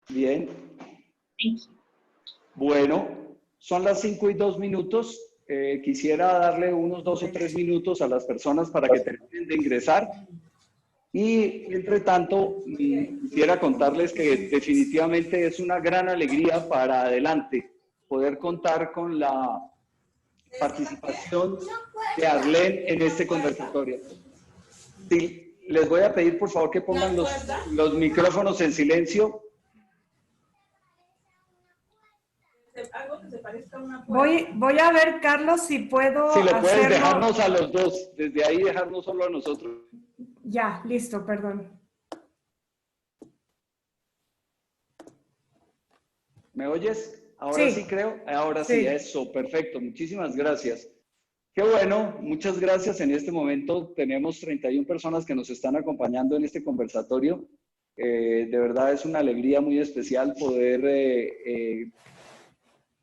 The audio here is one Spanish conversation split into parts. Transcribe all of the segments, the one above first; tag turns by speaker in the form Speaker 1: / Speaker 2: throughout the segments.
Speaker 1: Bien. Bueno, son las 5:02. Quisiera darle unos 2 o 3 minutos a las personas para que terminen de ingresar. Y, entre tanto, quisiera contarles que definitivamente es una gran alegría para adelante poder contar con la participación de Arlene en este conversatorio. Sí, les voy a pedir, por favor, que pongan los micrófonos en silencio.
Speaker 2: Algo que se parezca a una
Speaker 3: Voy a ver, Carlos, si puedo
Speaker 1: Si lo puedes
Speaker 3: hacerlo.
Speaker 1: dejarnos a los dos, desde ahí dejarnos solo a nosotros.
Speaker 3: Ya, listo, perdón.
Speaker 1: ¿Me oyes? Ahora sí creo. Ahora sí,
Speaker 3: Sí.
Speaker 1: eso, perfecto. Muchísimas gracias. Qué bueno, muchas gracias. En este momento tenemos 31 personas que nos están acompañando en este conversatorio. De verdad es una alegría muy especial poder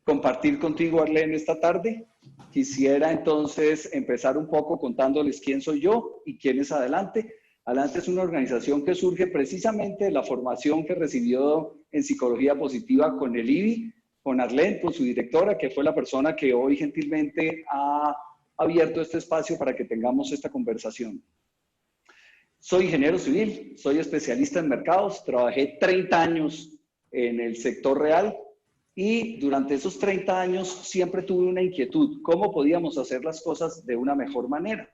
Speaker 1: compartir contigo, Arlene, esta tarde. Quisiera entonces empezar un poco contándoles quién soy yo y quién es Adelante. Adelante es una organización que surge precisamente de la formación que recibió en psicología positiva con el IBI, con Arlene, con su directora, que fue la persona que hoy gentilmente ha abierto este espacio para que tengamos esta conversación. Soy ingeniero civil, soy especialista en mercados, trabajé 30 años en el sector real y durante esos 30 años siempre tuve una inquietud, ¿cómo podíamos hacer las cosas de una mejor manera?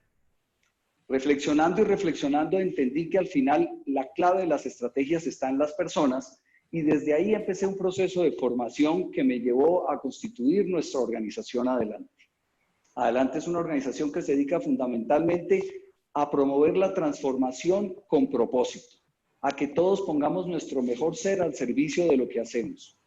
Speaker 1: Reflexionando y reflexionando entendí que al final la clave de las estrategias está en las personas y desde ahí empecé un proceso de formación que me llevó a constituir nuestra organización Adelante. Adelante es una organización que se dedica fundamentalmente a promover la transformación con propósito, a que todos pongamos nuestro mejor ser al servicio de lo que hacemos.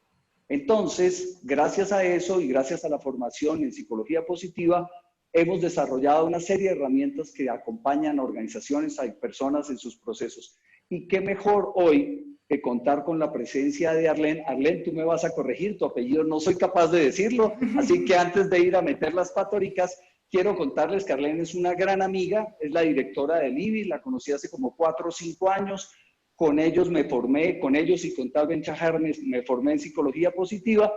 Speaker 1: Entonces, gracias a eso y gracias a la formación en psicología positiva, hemos desarrollado una serie de herramientas que acompañan a organizaciones, a personas en sus procesos. Y qué mejor hoy que contar con la presencia de Arlene. Arlene, tú me vas a corregir, tu apellido no soy capaz de decirlo, así que antes de ir a meter las patóricas, quiero contarles que Arlene es una gran amiga, es la directora del IBI, la conocí hace como 4 o 5 años, con ellos me formé, con ellos y con Tal Ben Shahar me formé en psicología positiva.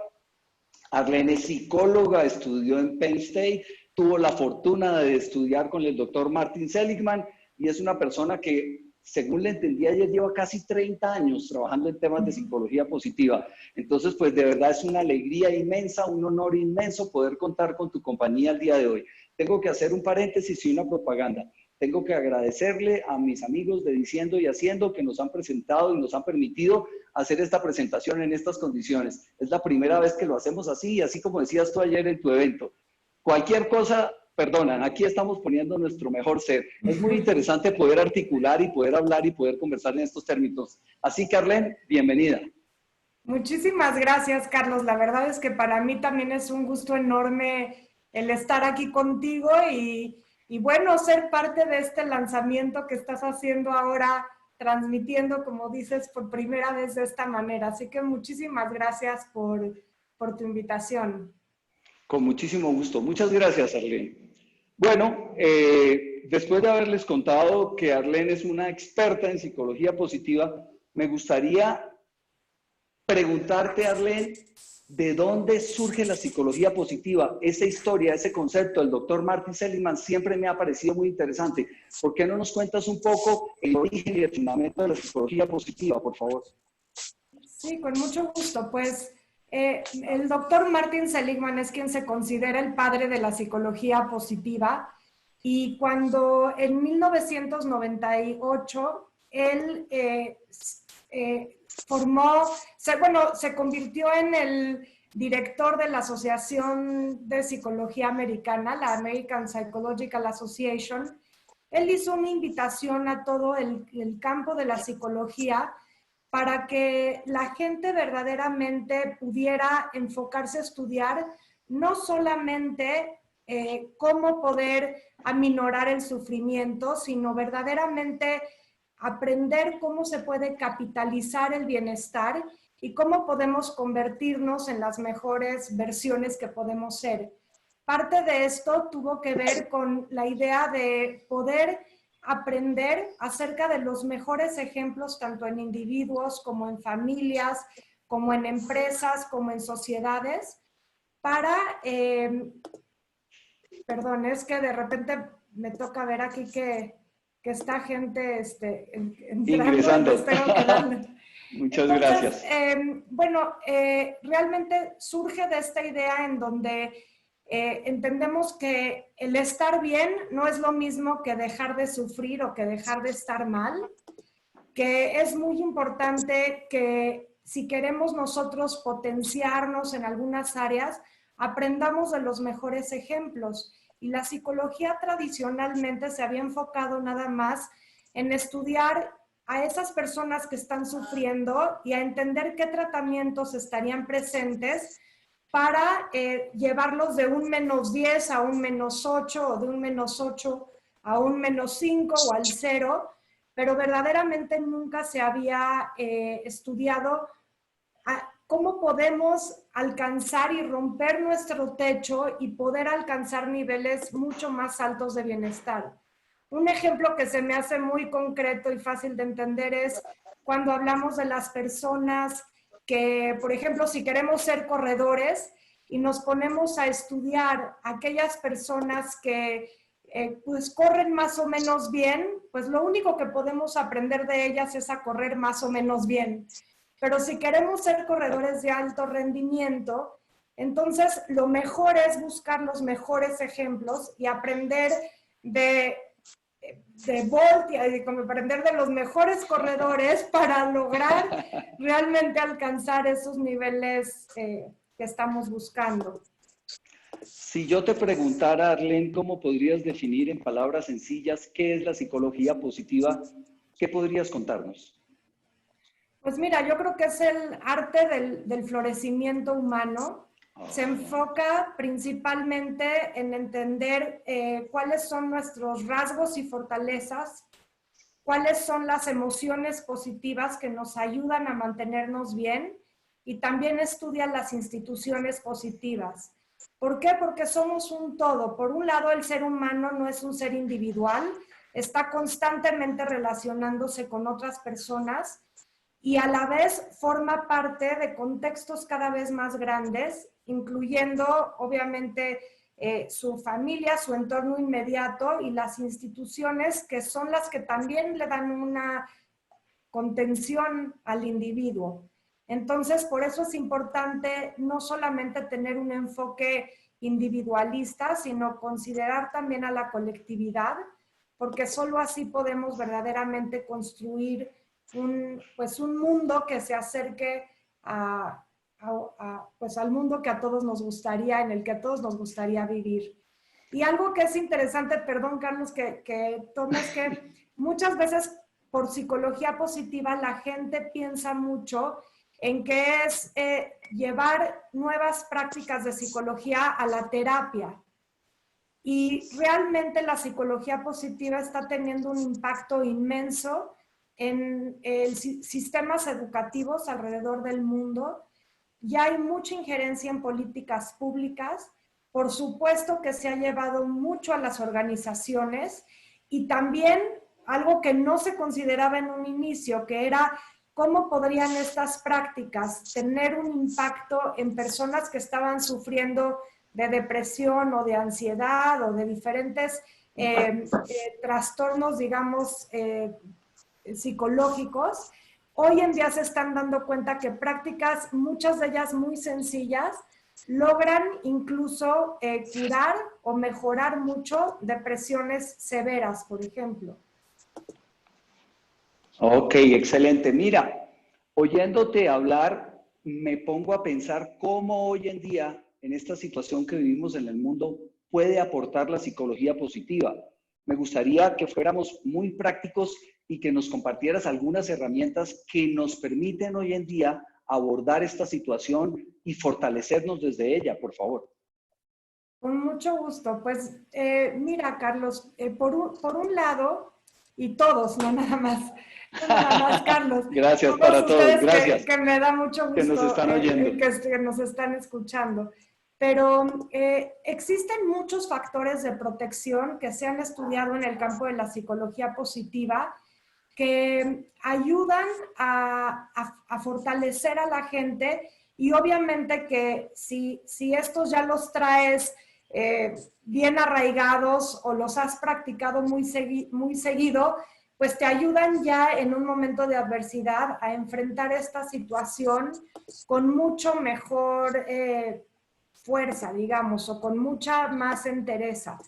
Speaker 1: Arlene es psicóloga, estudió en Penn State, tuvo la fortuna de estudiar con el doctor Martin Seligman y es una persona que, según le entendí ayer, lleva casi 30 años trabajando en temas de psicología positiva. Entonces, pues de verdad es una alegría inmensa, un honor inmenso poder contar con tu compañía el día de hoy. Tengo que hacer un paréntesis y una propaganda. Tengo que agradecerle a mis amigos de Diciendo y Haciendo que nos han presentado y nos han permitido hacer esta presentación en estas condiciones. Es la primera vez que lo hacemos así y así como decías tú ayer en tu evento. Cualquier cosa, perdonan, aquí estamos poniendo nuestro mejor ser. Es muy interesante poder articular y poder hablar y poder conversar en estos términos. Así que, Arlene, bienvenida.
Speaker 3: Muchísimas gracias, Carlos. La verdad es que para mí también es un gusto enorme el estar aquí contigo y bueno, ser parte de este lanzamiento que estás haciendo ahora, transmitiendo, como dices, por primera vez de esta manera. Así que muchísimas gracias por tu invitación.
Speaker 1: Con muchísimo gusto. Muchas gracias, Arlene. Bueno, después de haberles contado que Arlene es una experta en psicología positiva, me gustaría preguntarte, Arlene, ¿de dónde surge la psicología positiva? Esa historia, ese concepto del doctor Martin Seligman siempre me ha parecido muy interesante. ¿Por qué no nos cuentas un poco el origen y el fundamento de la psicología positiva, por favor?
Speaker 3: Sí, con mucho gusto. Pues el doctor Martin Seligman es quien se considera el padre de la psicología positiva y cuando en 1998 él se convirtió en el director de la Asociación de Psicología Americana, la American Psychological Association. Él hizo una invitación a todo el campo de la psicología para que la gente verdaderamente pudiera enfocarse a estudiar no solamente cómo poder aminorar el sufrimiento, sino verdaderamente aprender cómo se puede capitalizar el bienestar y cómo podemos convertirnos en las mejores versiones que podemos ser. Parte de esto tuvo que ver con la idea de poder aprender acerca de los mejores ejemplos, tanto en individuos como en familias, como en empresas, como en sociedades, para, perdón, es que de repente me toca ver aquí que está gente entrando,
Speaker 1: ingresando.
Speaker 3: les tengo que dar.
Speaker 1: Muchas
Speaker 3: Entonces,
Speaker 1: gracias.
Speaker 3: bueno, realmente surge de esta idea en donde entendemos que el estar bien no es lo mismo que dejar de sufrir o que dejar de estar mal, que es muy importante que si queremos nosotros potenciarnos en algunas áreas, aprendamos de los mejores ejemplos. Y la psicología tradicionalmente se había enfocado nada más en estudiar a esas personas que están sufriendo y a entender qué tratamientos estarían presentes para llevarlos de un -10 a un -8 o de un -8 a un -5 o al 0, pero verdaderamente nunca se había estudiado cómo podemos alcanzar y romper nuestro techo y poder alcanzar niveles mucho más altos de bienestar. Un ejemplo que se me hace muy concreto y fácil de entender es cuando hablamos de las personas que, por ejemplo, si queremos ser corredores y nos ponemos a estudiar aquellas personas que pues corren más o menos bien, pues lo único que podemos aprender de ellas es a correr más o menos bien. Pero si queremos ser corredores de alto rendimiento, entonces lo mejor es buscar los mejores ejemplos y aprender de Bolt y aprender de los mejores corredores para lograr realmente alcanzar esos niveles que estamos buscando.
Speaker 1: Si yo te preguntara, Arlene, ¿cómo podrías definir en palabras sencillas qué es la psicología positiva? ¿Qué podrías contarnos?
Speaker 3: Pues mira, yo creo que es el arte del florecimiento humano. Se enfoca principalmente en entender cuáles son nuestros rasgos y fortalezas, cuáles son las emociones positivas que nos ayudan a mantenernos bien y también estudia las instituciones positivas. ¿Por qué? Porque somos un todo. Por un lado, el ser humano no es un ser individual, está constantemente relacionándose con otras personas y a la vez forma parte de contextos cada vez más grandes, incluyendo obviamente su familia, su entorno inmediato y las instituciones que son las que también le dan una contención al individuo. Entonces, por eso es importante no solamente tener un enfoque individualista, sino considerar también a la colectividad, porque solo así podemos verdaderamente construir pues un mundo que se acerque pues al mundo que a todos nos gustaría, en el que a todos nos gustaría vivir. Y algo que es interesante, perdón Carlos, que tomes, que muchas veces por psicología positiva la gente piensa mucho en que es llevar nuevas prácticas de psicología a la terapia. Y realmente la psicología positiva está teniendo un impacto inmenso en sistemas educativos alrededor del mundo. Ya hay mucha injerencia en políticas públicas. Por supuesto que se ha llevado mucho a las organizaciones y también algo que no se consideraba en un inicio, que era cómo podrían estas prácticas tener un impacto en personas que estaban sufriendo de depresión o de ansiedad o de diferentes trastornos, digamos, psicológicos. Hoy en día se están dando cuenta que prácticas, muchas de ellas muy sencillas, logran incluso curar o mejorar mucho depresiones severas, por ejemplo.
Speaker 1: Ok, excelente. Mira, oyéndote hablar, me pongo a pensar cómo hoy en día, en esta situación que vivimos en el mundo, puede aportar la psicología positiva. Me gustaría que fuéramos muy prácticos y que nos compartieras algunas herramientas que nos permiten hoy en día abordar esta situación y fortalecernos desde ella, por favor.
Speaker 3: Con mucho gusto. Pues mira, Carlos, por un lado, y todos, no nada más, Carlos,
Speaker 1: Gracias
Speaker 3: todos
Speaker 1: para todos,
Speaker 3: ustedes
Speaker 1: gracias.
Speaker 3: que me da mucho gusto
Speaker 1: Que nos están oyendo.
Speaker 3: que nos están escuchando. Pero existen muchos factores de protección que se han estudiado en el campo de la psicología positiva que ayudan a fortalecer a la gente, y obviamente que si estos ya los traes bien arraigados o los has practicado muy seguido, pues te ayudan ya en un momento de adversidad a enfrentar esta situación con mucho mejor fuerza, digamos, o con mucha más entereza.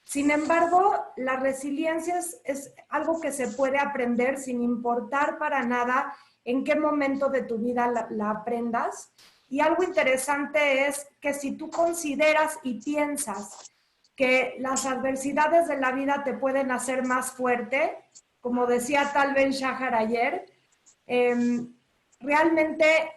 Speaker 3: Sin embargo, la resiliencia es algo que se puede aprender sin importar para nada en qué momento de tu vida la aprendas. Y algo interesante es que si tú consideras y piensas que las adversidades de la vida te pueden hacer más fuerte, como decía Tal Ben-Shahar ayer, realmente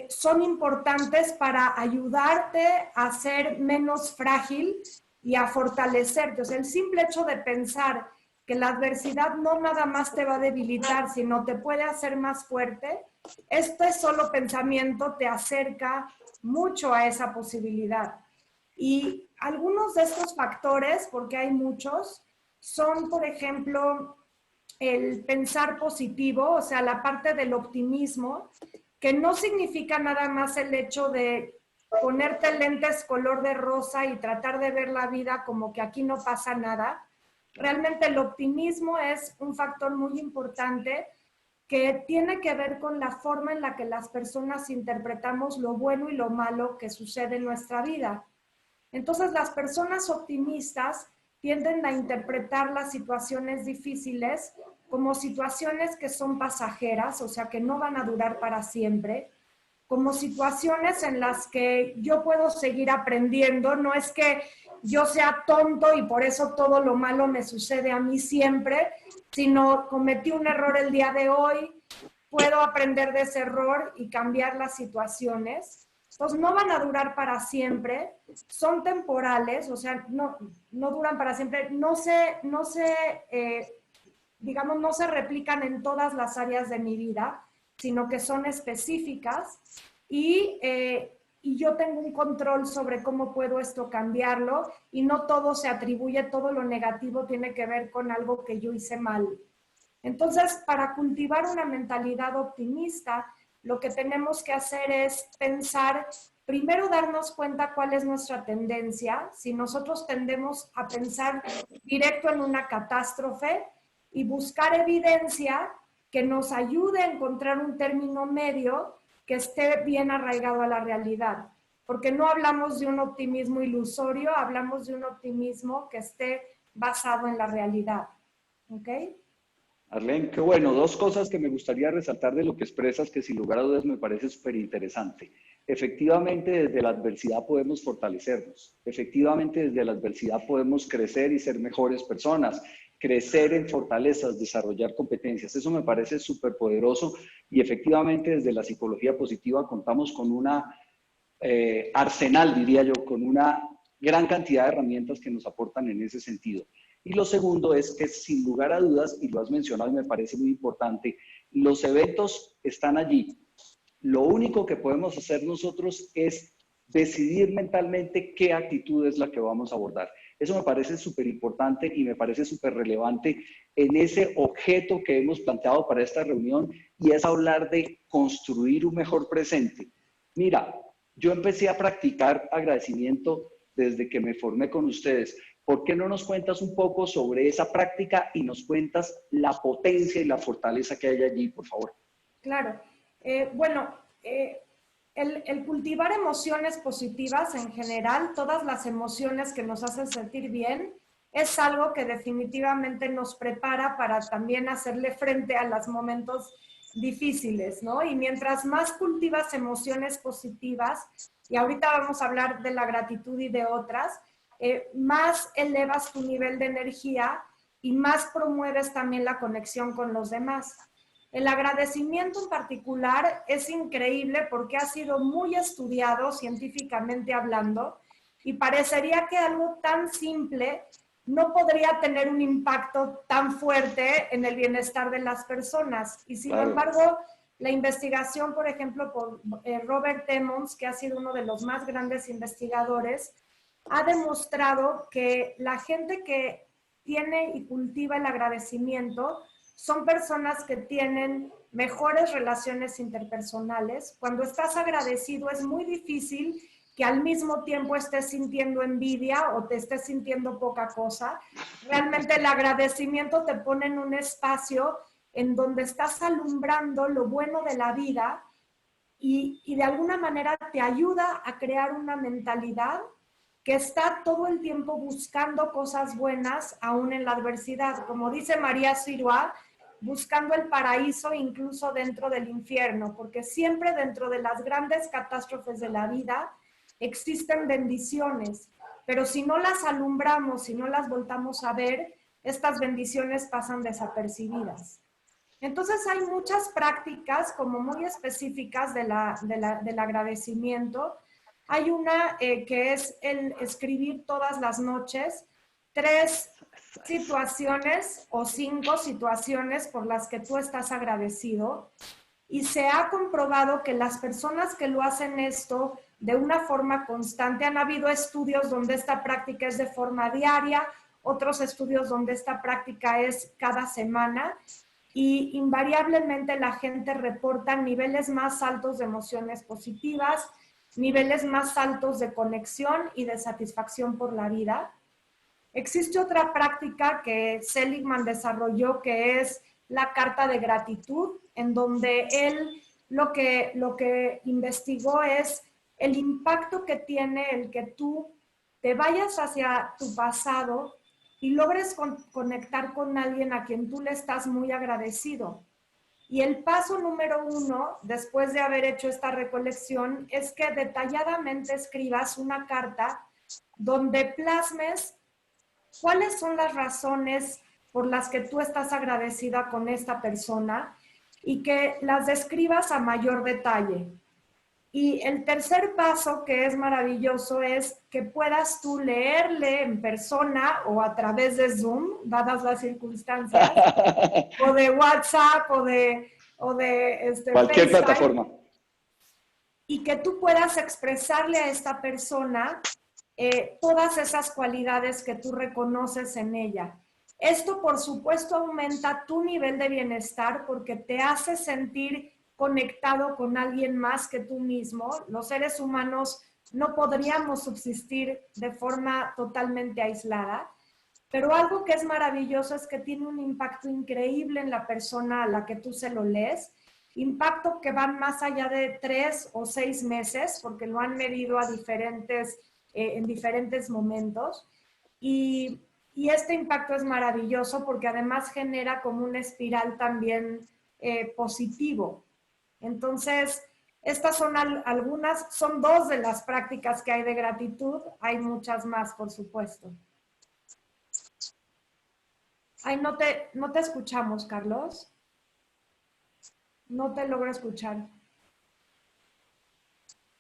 Speaker 3: son importantes para ayudarte a ser menos frágil y a fortalecerte. O sea, el simple hecho de pensar que la adversidad no nada más te va a debilitar, sino te puede hacer más fuerte, este solo pensamiento te acerca mucho a esa posibilidad. Y algunos de estos factores, porque hay muchos, son, por ejemplo, el pensar positivo, o sea, la parte del optimismo, que no significa nada más el hecho de ponerte lentes color de rosa y tratar de ver la vida como que aquí no pasa nada. Realmente el optimismo es un factor muy importante que tiene que ver con la forma en la que las personas interpretamos lo bueno y lo malo que sucede en nuestra vida. Entonces, las personas optimistas tienden a interpretar las situaciones difíciles como situaciones que son pasajeras, o sea, que no van a durar para siempre, como situaciones en las que yo puedo seguir aprendiendo. No es que yo sea tonto y por eso todo lo malo me sucede a mí siempre, sino cometí un error el día de hoy, puedo aprender de ese error y cambiar las situaciones. Entonces no van a durar para siempre, son temporales, o sea, no duran para siempre, digamos, no se replican en todas las áreas de mi vida, sino que son específicas y yo tengo un control sobre cómo puedo esto cambiarlo, y no todo se atribuye, todo lo negativo tiene que ver con algo que yo hice mal. Entonces, para cultivar una mentalidad optimista, lo que tenemos que hacer es pensar, primero darnos cuenta cuál es nuestra tendencia. Si nosotros tendemos a pensar directo en una catástrofe, y buscar evidencia que nos ayude a encontrar un término medio que esté bien arraigado a la realidad. Porque no hablamos de un optimismo ilusorio, hablamos de un optimismo que esté basado en la realidad. ¿Ok?
Speaker 1: Arlene, qué bueno. Dos cosas que me gustaría resaltar de lo que expresas, que sin lugar a dudas me parece súper interesante. Efectivamente, desde la adversidad podemos fortalecernos. Efectivamente, desde la adversidad podemos crecer y ser mejores personas, crecer en fortalezas, desarrollar competencias. Eso me parece súper poderoso, y efectivamente desde la psicología positiva contamos con una arsenal, diría yo, con una gran cantidad de herramientas que nos aportan en ese sentido. Y lo segundo es que, sin lugar a dudas, y lo has mencionado y me parece muy importante, los eventos están allí. Lo único que podemos hacer nosotros es decidir mentalmente qué actitud es la que vamos a abordar. Eso me parece súper importante y me parece súper relevante en ese objeto que hemos planteado para esta reunión, y es hablar de construir un mejor presente. Mira, yo empecé a practicar agradecimiento desde que me formé con ustedes. ¿Por qué no nos cuentas un poco sobre esa práctica y nos cuentas la potencia y la fortaleza que hay allí, por favor?
Speaker 3: Claro. Bueno, el cultivar emociones positivas en general, todas las emociones que nos hacen sentir bien, es algo que definitivamente nos prepara para también hacerle frente a los momentos difíciles, ¿no? Y mientras más cultivas emociones positivas, y ahorita vamos a hablar de la gratitud y de otras, más elevas tu nivel de energía y más promueves también la conexión con los demás. El agradecimiento en particular es increíble porque ha sido muy estudiado científicamente hablando, y parecería que algo tan simple no podría tener un impacto tan fuerte en el bienestar de las personas. Y sin embargo, la investigación, por ejemplo, por Robert Emmons, que ha sido uno de los más grandes investigadores, ha demostrado que la gente que tiene y cultiva el agradecimiento son personas que tienen mejores relaciones interpersonales. Cuando estás agradecido es muy difícil que al mismo tiempo estés sintiendo envidia o te estés sintiendo poca cosa. Realmente el agradecimiento te pone en un espacio en donde estás alumbrando lo bueno de la vida y de alguna manera te ayuda a crear una mentalidad que está todo el tiempo buscando cosas buenas aún en la adversidad. Como dice María Sirois, buscando el paraíso incluso dentro del infierno, porque siempre dentro de las grandes catástrofes de la vida existen bendiciones, pero si no las alumbramos, si no las voltamos a ver, estas bendiciones pasan desapercibidas. Entonces hay muchas prácticas como muy específicas del agradecimiento. Hay una que es el escribir todas las noches 3 situaciones o 5 situaciones por las que tú estás agradecido. Y se ha comprobado que las personas que lo hacen esto de una forma constante, han habido estudios donde esta práctica es de forma diaria, otros estudios donde esta práctica es cada semana, y invariablemente la gente reporta niveles más altos de emociones positivas, niveles más altos de conexión y de satisfacción por la vida. Existe otra práctica que Seligman desarrolló que es la carta de gratitud, en donde él lo que investigó es el impacto que tiene el que tú te vayas hacia tu pasado y logres conectar con alguien a quien tú le estás muy agradecido. Y el paso número 1, después de haber hecho esta recolección, es que detalladamente escribas una carta donde plasmes cuáles son las razones por las que tú estás agradecida con esta persona y que las describas a mayor detalle. Y el tercer paso, que es maravilloso, es que puedas tú leerle en persona o a través de Zoom, dadas las circunstancias, o de WhatsApp o de
Speaker 1: Cualquier
Speaker 3: FaceTime,
Speaker 1: plataforma.
Speaker 3: y que tú puedas expresarle a esta persona todas esas cualidades que tú reconoces en ella. Esto, por supuesto, aumenta tu nivel de bienestar porque te hace sentir conectado con alguien más que tú mismo. Los seres humanos no podríamos subsistir de forma totalmente aislada, pero algo que es maravilloso es que tiene un impacto increíble en la persona a la que tú se lo lees, impacto que van más allá de 3 o 6 meses, porque lo han medido a en diferentes momentos. Y este impacto es maravilloso porque además genera como una espiral también positivo. Entonces, estas son algunas, son 2 de las prácticas que hay de gratitud. Hay muchas más, por supuesto. Ay, no te escuchamos, Carlos. No te logro escuchar.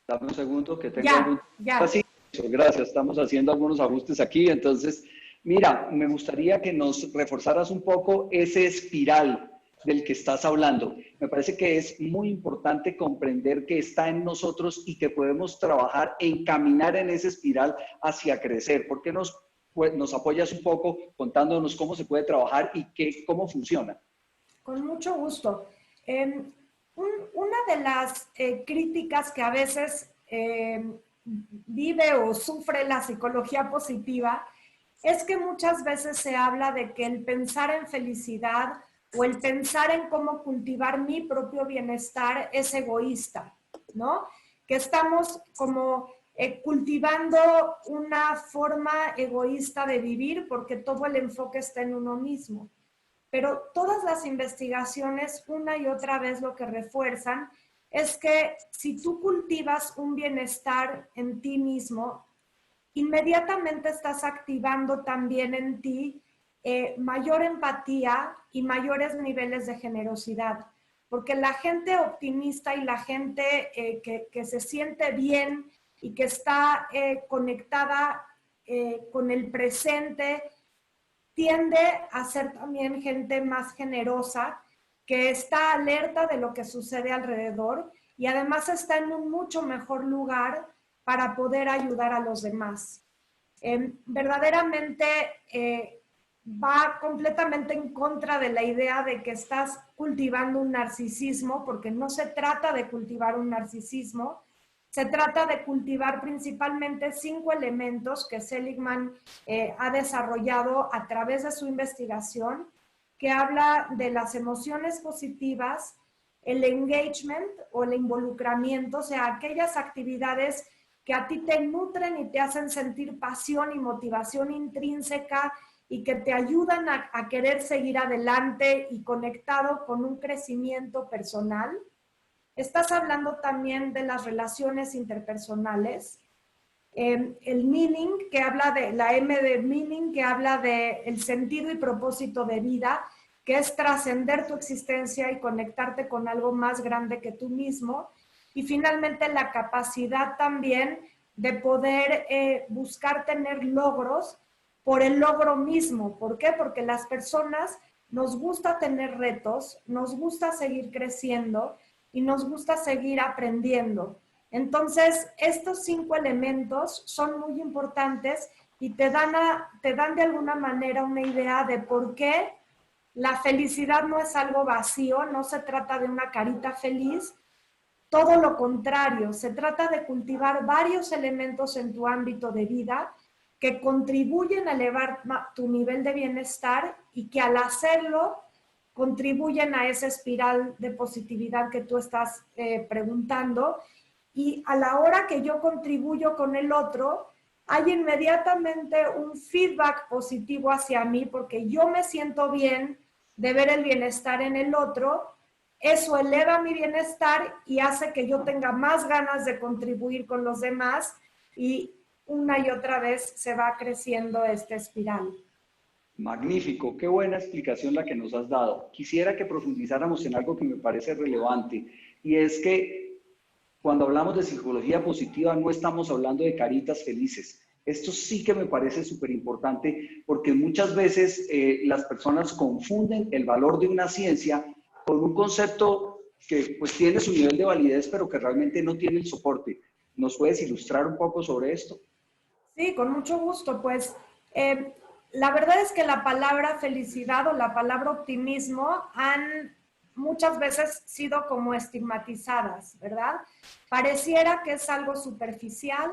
Speaker 1: Dame un segundo que tengo
Speaker 3: Ya.
Speaker 1: Así, gracias, estamos haciendo algunos ajustes aquí. Entonces, mira, me gustaría que nos reforzaras un poco ese espiral del que estás hablando. Me parece que es muy importante comprender que está en nosotros y que podemos trabajar en caminar en esa espiral hacia crecer. ¿Por qué nos apoyas un poco contándonos cómo se puede trabajar y cómo funciona?
Speaker 3: Con mucho gusto. Una de las críticas que a veces vive o sufre la psicología positiva es que muchas veces se habla de que el pensar en felicidad o el pensar en cómo cultivar mi propio bienestar es egoísta, ¿no? Que estamos como cultivando una forma egoísta de vivir porque todo el enfoque está en uno mismo. Pero todas las investigaciones, una y otra vez, lo que refuerzan es que si tú cultivas un bienestar en ti mismo, inmediatamente estás activando también en ti mayor empatía y mayores niveles de generosidad. Porque la gente optimista y la gente que se siente bien y que está conectada con el presente, tiende a ser también gente más generosa, que está alerta de lo que sucede alrededor y además está en un mucho mejor lugar para poder ayudar a los demás. Verdaderamente va completamente en contra de la idea de que estás cultivando un narcisismo, porque no se trata de cultivar un narcisismo, se trata de cultivar principalmente 5 elementos que Seligman ha desarrollado a través de su investigación, que habla de las emociones positivas, el engagement o el involucramiento, o sea, aquellas actividades que a ti te nutren y te hacen sentir pasión y motivación intrínseca y que te ayudan a querer seguir adelante y conectado con un crecimiento personal. Estás hablando también de las relaciones interpersonales. El meaning, que habla de la M de meaning, que habla de el sentido y propósito de vida, que es trascender tu existencia y conectarte con algo más grande que tú mismo. Y finalmente la capacidad también de poder buscar tener logros por el logro mismo. ¿Por qué? Porque las personas nos gusta tener retos, nos gusta seguir creciendo y nos gusta seguir aprendiendo. Entonces, estos 5 elementos son muy importantes y te dan de alguna manera una idea de por qué la felicidad no es algo vacío, no se trata de una carita feliz, todo lo contrario, se trata de cultivar varios elementos en tu ámbito de vida que contribuyen a elevar tu nivel de bienestar y que al hacerlo contribuyen a esa espiral de positividad que tú estás preguntando. Y a la hora que yo contribuyo con el otro, hay inmediatamente un feedback positivo hacia mí porque yo me siento bien de ver el bienestar en el otro. Eso eleva mi bienestar y hace que yo tenga más ganas de contribuir con los demás y una y otra vez se va creciendo esta espiral.
Speaker 1: Magnífico, qué buena explicación la que nos has dado. Quisiera que profundizáramos en algo que me parece relevante y es que cuando hablamos de psicología positiva no estamos hablando de caritas felices. Esto sí que me parece súper importante porque muchas veces las personas confunden el valor de una ciencia con un concepto que pues tiene su nivel de validez pero que realmente no tiene el soporte. ¿Nos puedes ilustrar un poco sobre esto?
Speaker 3: Sí, con mucho gusto. Pues la verdad es que la palabra felicidad o la palabra optimismo han muchas veces sido como estigmatizadas, ¿verdad? Pareciera que es algo superficial,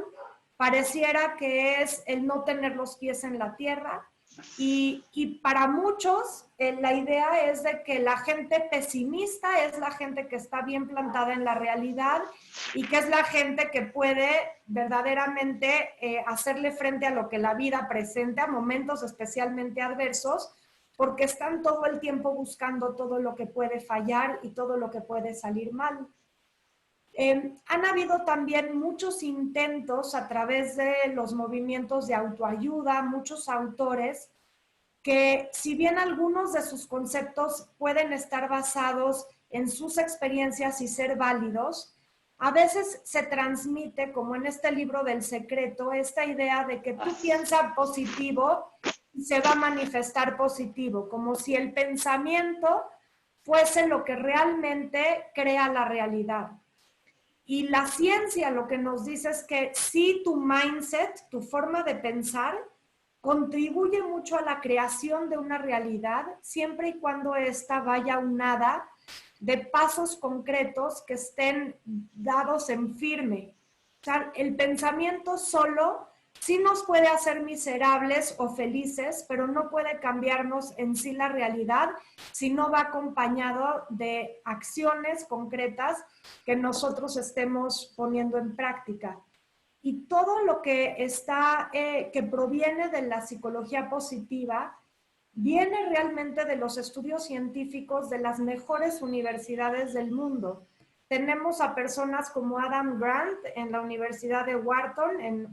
Speaker 3: pareciera que es el no tener los pies en la tierra y para muchos la idea es de que la gente pesimista es la gente que está bien plantada en la realidad y que es la gente que puede verdaderamente hacerle frente a lo que la vida presenta, momentos especialmente adversos, porque están todo el tiempo buscando todo lo que puede fallar y todo lo que puede salir mal. Han habido también muchos intentos a través de los movimientos de autoayuda, muchos autores que si bien algunos de sus conceptos pueden estar basados en sus experiencias y ser válidos, a veces se transmite, como en este libro del secreto, esta idea de que tú piensas positivo y se va a manifestar positivo, como si el pensamiento fuese lo que realmente crea la realidad. Y la ciencia lo que nos dice es que si tu mindset, tu forma de pensar, contribuye mucho a la creación de una realidad, siempre y cuando ésta vaya aunada de pasos concretos que estén dados en firme. O sea, el pensamiento solo sí nos puede hacer miserables o felices, pero no puede cambiarnos en sí la realidad si no va acompañado de acciones concretas que nosotros estemos poniendo en práctica. Y todo lo que está, que proviene de la psicología positiva, viene realmente de los estudios científicos de las mejores universidades del mundo. Tenemos a personas como Adam Grant en la Universidad de Wharton, en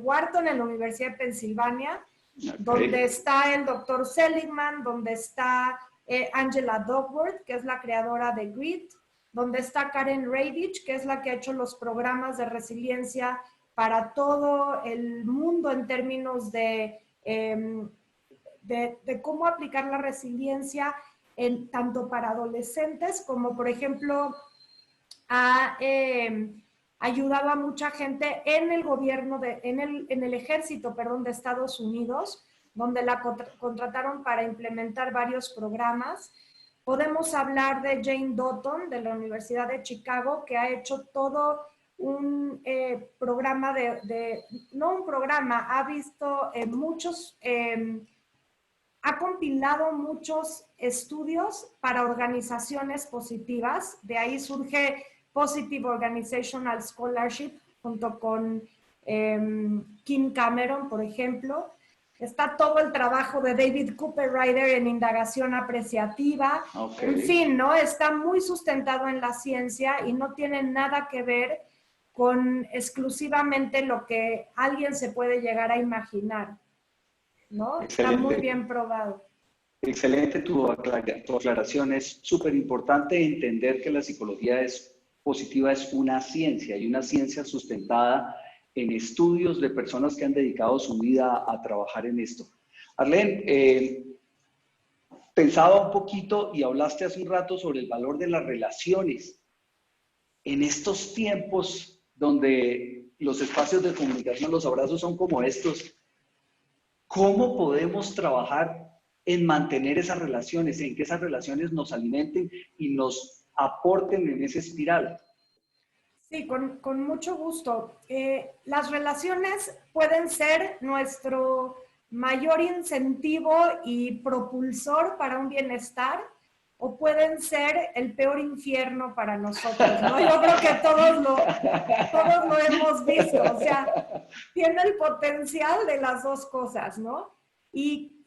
Speaker 3: Wharton, en la Universidad de Pensilvania, donde está el doctor Seligman, donde está Angela Duckworth, que es la creadora de GRIT, donde está Karen Radich, que es la que ha hecho los programas de resiliencia para todo el mundo en términos de cómo aplicar la resiliencia tanto para adolescentes como, por ejemplo, ha ayudado a mucha gente en el gobierno, en el ejército, perdón, de Estados Unidos, donde la contrataron para implementar varios programas. Podemos hablar de Jane Dotton, de la Universidad de Chicago, que ha hecho todo un programa no un programa, ha visto ha compilado muchos estudios para organizaciones positivas. De ahí surge Positive Organizational Scholarship, junto con Kim Cameron, por ejemplo. Está todo el trabajo de David Cooperrider en indagación apreciativa.
Speaker 1: Okay.
Speaker 3: En fin, ¿no? Está muy sustentado en la ciencia y no tiene nada que ver con exclusivamente lo que alguien se puede llegar a imaginar, ¿no?
Speaker 1: Excelente.
Speaker 3: Está muy bien probado.
Speaker 1: Excelente tu aclaración. Es súper importante entender que la psicología positiva es una ciencia y una ciencia sustentada en estudios de personas que han dedicado su vida a trabajar en esto. Arlene, pensaba un poquito y hablaste hace un rato sobre el valor de las relaciones. En estos tiempos donde los espacios de comunicación, los abrazos son como estos, ¿cómo podemos trabajar en mantener esas relaciones, en que esas relaciones nos alimenten y nos aporten en esa espiral?
Speaker 3: Sí, con mucho gusto. Las relaciones pueden ser nuestro mayor incentivo y propulsor para un bienestar, o pueden ser el peor infierno para nosotros, ¿no? Yo creo que todos lo hemos visto, o sea, tiene el potencial de las dos cosas, ¿no? Y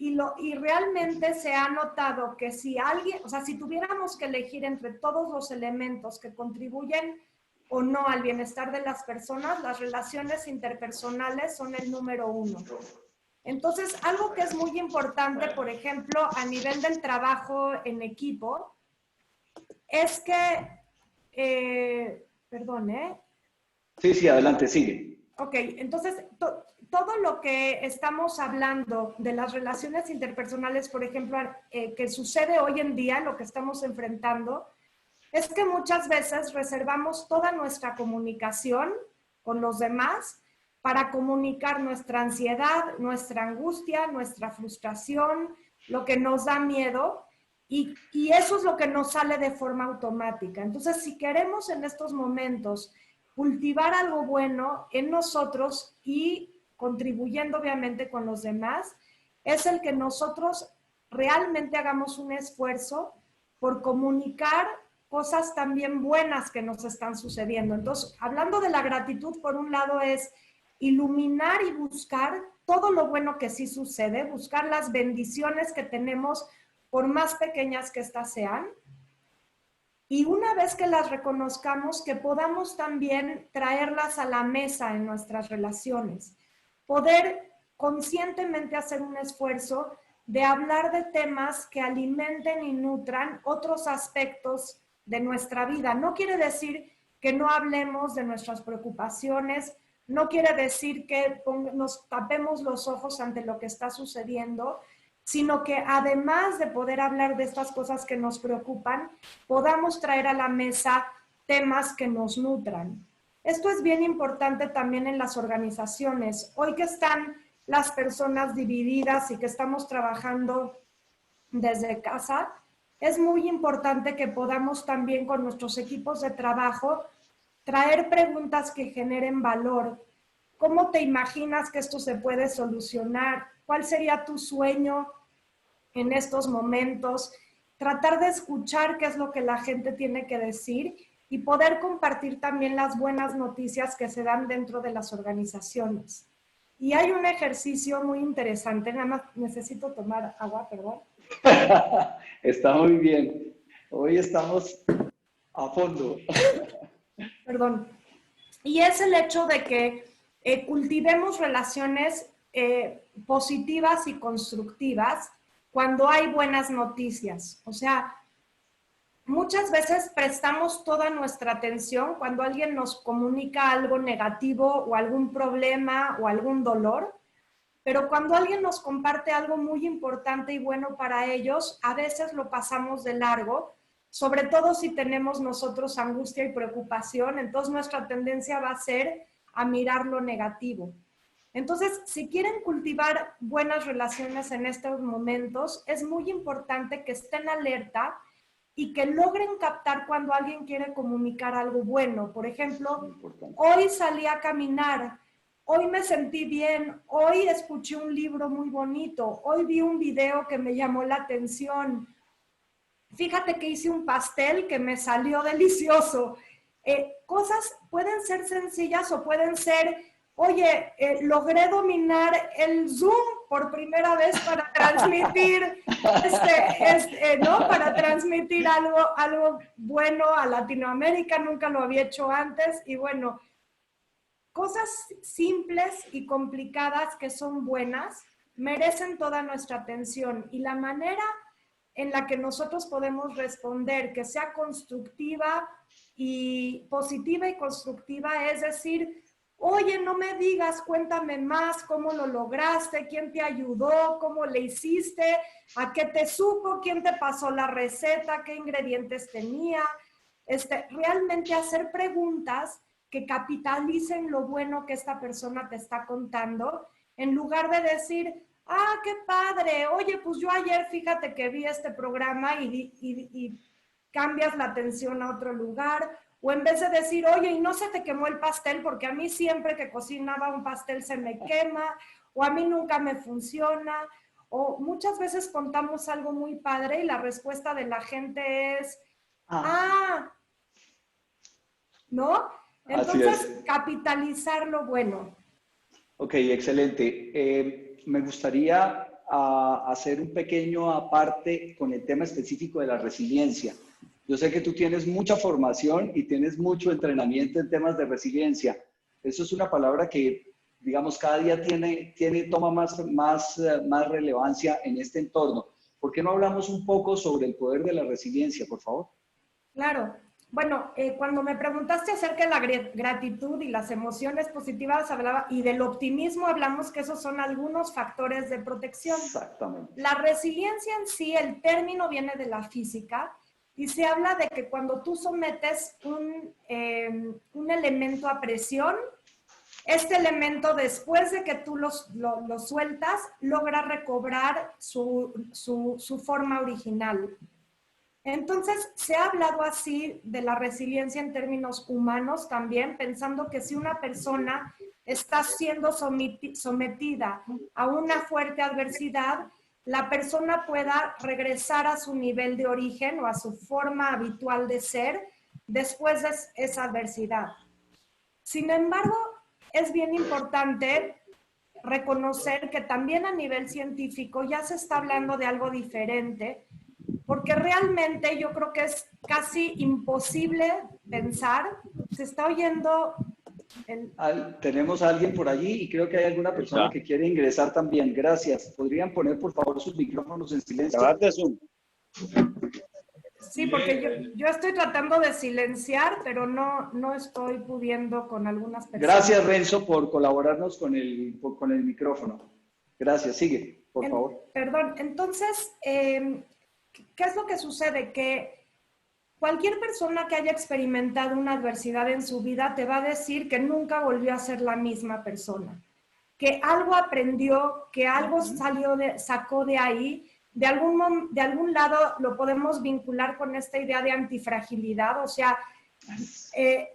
Speaker 3: realmente se ha notado que si alguien, o sea, si tuviéramos que elegir entre todos los elementos que contribuyen o no al bienestar de las personas, las relaciones interpersonales son el número 1. Entonces, algo que es muy importante, por ejemplo, a nivel del trabajo en equipo, es que, perdón,
Speaker 1: Sí, adelante, sigue.
Speaker 3: Ok, entonces, todo lo que estamos hablando de las relaciones interpersonales, por ejemplo, que sucede hoy en día, lo que estamos enfrentando, es que muchas veces reservamos toda nuestra comunicación con los demás para comunicar nuestra ansiedad, nuestra angustia, nuestra frustración, lo que nos da miedo, y eso es lo que nos sale de forma automática. Entonces, si queremos en estos momentos cultivar algo bueno en nosotros y contribuyendo obviamente con los demás, es el que nosotros realmente hagamos un esfuerzo por comunicar cosas también buenas que nos están sucediendo. Entonces, hablando de la gratitud, por un lado es iluminar y buscar todo lo bueno que sí sucede, buscar las bendiciones que tenemos, por más pequeñas que éstas sean. Y una vez que las reconozcamos, que podamos también traerlas a la mesa en nuestras relaciones. Poder conscientemente hacer un esfuerzo de hablar de temas que alimenten y nutran otros aspectos de nuestra vida. No quiere decir que no hablemos de nuestras preocupaciones, no quiere decir que nos tapemos los ojos ante lo que está sucediendo, sino que además de poder hablar de estas cosas que nos preocupan, podamos traer a la mesa temas que nos nutran. Esto es bien importante también en las organizaciones. Hoy que están las personas divididas y que estamos trabajando desde casa, es muy importante que podamos también con nuestros equipos de trabajo traer preguntas que generen valor. ¿Cómo te imaginas que esto se puede solucionar? ¿Cuál sería tu sueño en estos momentos? Tratar de escuchar qué es lo que la gente tiene que decir y poder compartir también las buenas noticias que se dan dentro de las organizaciones. Y hay un ejercicio muy interesante, nada más necesito tomar agua, perdón.
Speaker 1: Está muy bien. Hoy estamos a fondo.
Speaker 3: Perdón. Y es el hecho de que cultivemos relaciones positivas y constructivas cuando hay buenas noticias. O sea, muchas veces prestamos toda nuestra atención cuando alguien nos comunica algo negativo o algún problema o algún dolor, pero cuando alguien nos comparte algo muy importante y bueno para ellos, a veces lo pasamos de largo, sobre todo si tenemos nosotros angustia y preocupación, entonces nuestra tendencia va a ser a mirar lo negativo. Entonces, si quieren cultivar buenas relaciones en estos momentos, es muy importante que estén alerta y que logren captar cuando alguien quiere comunicar algo bueno. Por ejemplo, hoy salí a caminar, hoy me sentí bien, hoy escuché un libro muy bonito, hoy vi un video que me llamó la atención. Fíjate que hice un pastel que me salió delicioso. Cosas pueden ser sencillas o pueden ser, oye, logré dominar el Zoom por primera vez para transmitir, ¿no? Para transmitir algo bueno a Latinoamérica, nunca lo había hecho antes. Y bueno, cosas simples y complicadas que son buenas merecen toda nuestra atención. Y la manera en la que nosotros podemos responder, que sea constructiva y positiva y constructiva, es decir, oye, no me digas, cuéntame más, cómo lo lograste, quién te ayudó, cómo le hiciste, a qué te supo, quién te pasó la receta, qué ingredientes tenía. Realmente hacer preguntas que capitalicen lo bueno que esta persona te está contando, en lugar de decir, ah, qué padre, oye, pues yo ayer fíjate que vi este programa y cambias la atención a otro lugar, o en vez de decir, oye, y no se te quemó el pastel, porque a mí siempre que cocinaba un pastel se me quema, o a mí nunca me funciona, o muchas veces contamos algo muy padre y la respuesta de la gente es, ¿no?
Speaker 1: Así
Speaker 3: Entonces,
Speaker 1: es.
Speaker 3: capitalizar lo bueno.
Speaker 1: Ok, excelente. Me gustaría hacer un pequeño aparte con el tema específico de la resiliencia. Yo sé que tú tienes mucha formación y tienes mucho entrenamiento en temas de resiliencia. Eso es una palabra que, digamos, cada día toma más relevancia en este entorno. ¿Por qué no hablamos un poco sobre el poder de la resiliencia, por favor?
Speaker 3: Claro. Bueno, cuando me preguntaste acerca de la gratitud y las emociones positivas y del optimismo, hablamos que esos son algunos factores de protección.
Speaker 1: Exactamente.
Speaker 3: La resiliencia en sí, el término viene de la física y se habla de que cuando tú sometes un elemento a presión, este elemento, después de que tú lo sueltas, logra recobrar su forma original. Entonces, se ha hablado así de la resiliencia en términos humanos también, pensando que si una persona está siendo sometida a una fuerte adversidad, la persona pueda regresar a su nivel de origen o a su forma habitual de ser después de esa adversidad. Sin embargo, es bien importante reconocer que también a nivel científico ya se está hablando de algo diferente, porque realmente yo creo que es casi imposible pensar, se está oyendo...
Speaker 1: Tenemos a alguien por allí y creo que hay alguna persona que quiere ingresar también. Gracias. ¿Podrían poner, por favor, sus micrófonos en silencio?
Speaker 3: Sí, porque yo estoy tratando de silenciar, pero no estoy pudiendo con algunas personas.
Speaker 1: Gracias, Renzo, por colaborarnos con el micrófono. Gracias. Sigue, por favor.
Speaker 3: Perdón. Entonces, ¿qué es lo que sucede? Que cualquier persona que haya experimentado una adversidad en su vida te va a decir que nunca volvió a ser la misma persona, que algo aprendió, que algo sacó de ahí. De algún lado lo podemos vincular con esta idea de antifragilidad, o sea,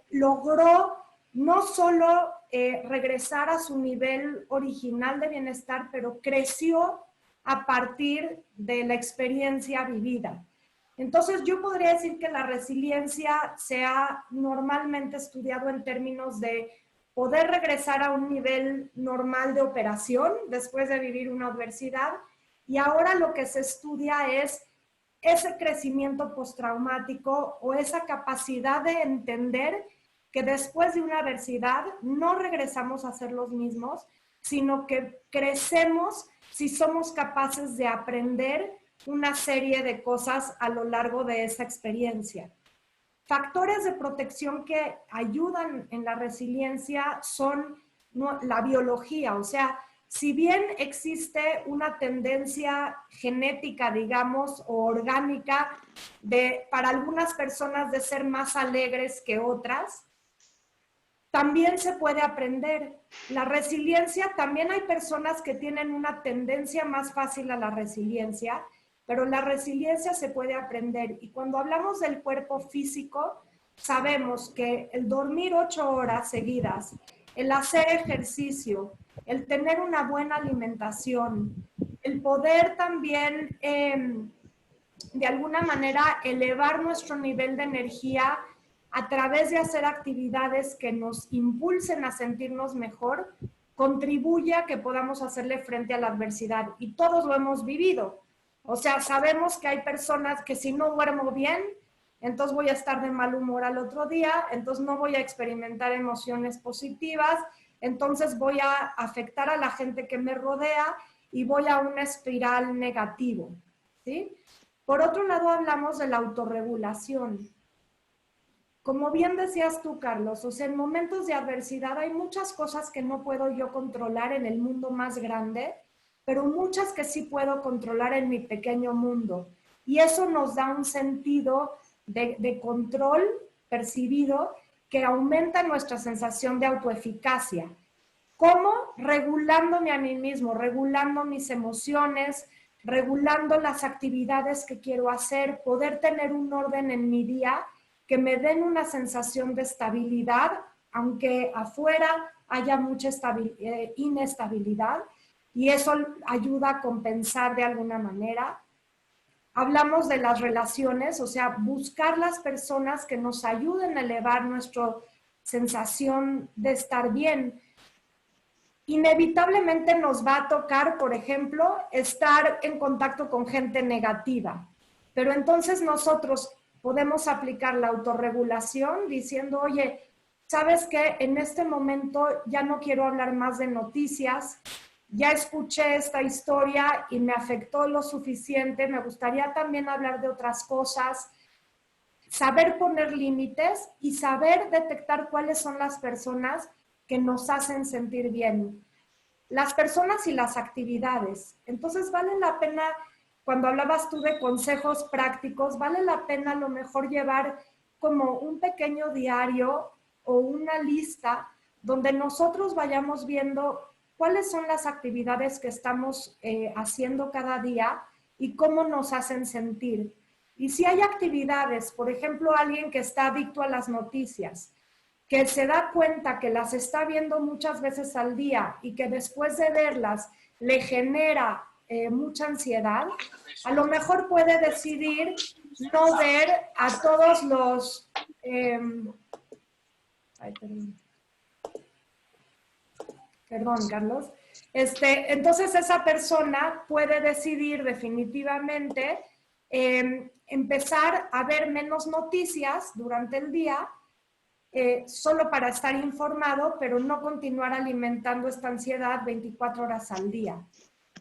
Speaker 3: logró no solo regresar a su nivel original de bienestar, pero creció a partir de la experiencia vivida. Entonces, yo podría decir que la resiliencia se ha normalmente estudiado en términos de poder regresar a un nivel normal de operación después de vivir una adversidad, y ahora lo que se estudia es ese crecimiento postraumático o esa capacidad de entender que después de una adversidad no regresamos a ser los mismos, sino que crecemos si somos capaces de aprender una serie de cosas a lo largo de esa experiencia. Factores de protección que ayudan en la resiliencia son la biología, o sea, si bien existe una tendencia genética, digamos, o orgánica para algunas personas de ser más alegres que otras, también se puede aprender. La resiliencia, también hay personas que tienen una tendencia más fácil a la resiliencia, pero la resiliencia se puede aprender. Y cuando hablamos del cuerpo físico, sabemos que el dormir 8 horas seguidas, el hacer ejercicio, el tener una buena alimentación, el poder también, de alguna manera, elevar nuestro nivel de energía a través de hacer actividades que nos impulsen a sentirnos mejor, contribuye a que podamos hacerle frente a la adversidad. Y todos lo hemos vivido. O sea, sabemos que hay personas que si no duermo bien, entonces voy a estar de mal humor al otro día, entonces no voy a experimentar emociones positivas, entonces voy a afectar a la gente que me rodea y voy a una espiral negativo, ¿sí? Por otro lado, hablamos de la autorregulación. Como bien decías tú, Carlos, o sea, en momentos de adversidad hay muchas cosas que no puedo yo controlar en el mundo más grande, pero muchas que sí puedo controlar en mi pequeño mundo. Y eso nos da un sentido de control percibido que aumenta nuestra sensación de autoeficacia. ¿Cómo? Regulándome a mí mismo, regulando mis emociones, regulando las actividades que quiero hacer, poder tener un orden en mi día que me den una sensación de estabilidad, aunque afuera haya mucha inestabilidad, y eso ayuda a compensar de alguna manera. Hablamos de las relaciones, o sea, buscar las personas que nos ayuden a elevar nuestra sensación de estar bien. Inevitablemente nos va a tocar, por ejemplo, estar en contacto con gente negativa, pero entonces nosotros podemos aplicar la autorregulación diciendo, oye, ¿sabes qué? En este momento ya no quiero hablar más de noticias, ya escuché esta historia y me afectó lo suficiente, me gustaría también hablar de otras cosas, saber poner límites y saber detectar cuáles son las personas que nos hacen sentir bien. Las personas y las actividades. Entonces vale la pena, cuando hablabas tú de consejos prácticos, vale la pena a lo mejor llevar como un pequeño diario o una lista donde nosotros vayamos viendo cuáles son las actividades que estamos haciendo cada día y cómo nos hacen sentir. Y si hay actividades, por ejemplo, alguien que está adicto a las noticias, que se da cuenta que las está viendo muchas veces al día y que después de verlas le genera mucha ansiedad, a lo mejor puede decidir no ver a todos los... perdón, Carlos. Entonces esa persona puede decidir definitivamente empezar a ver menos noticias durante el día, solo para estar informado, pero no continuar alimentando esta ansiedad 24 horas al día.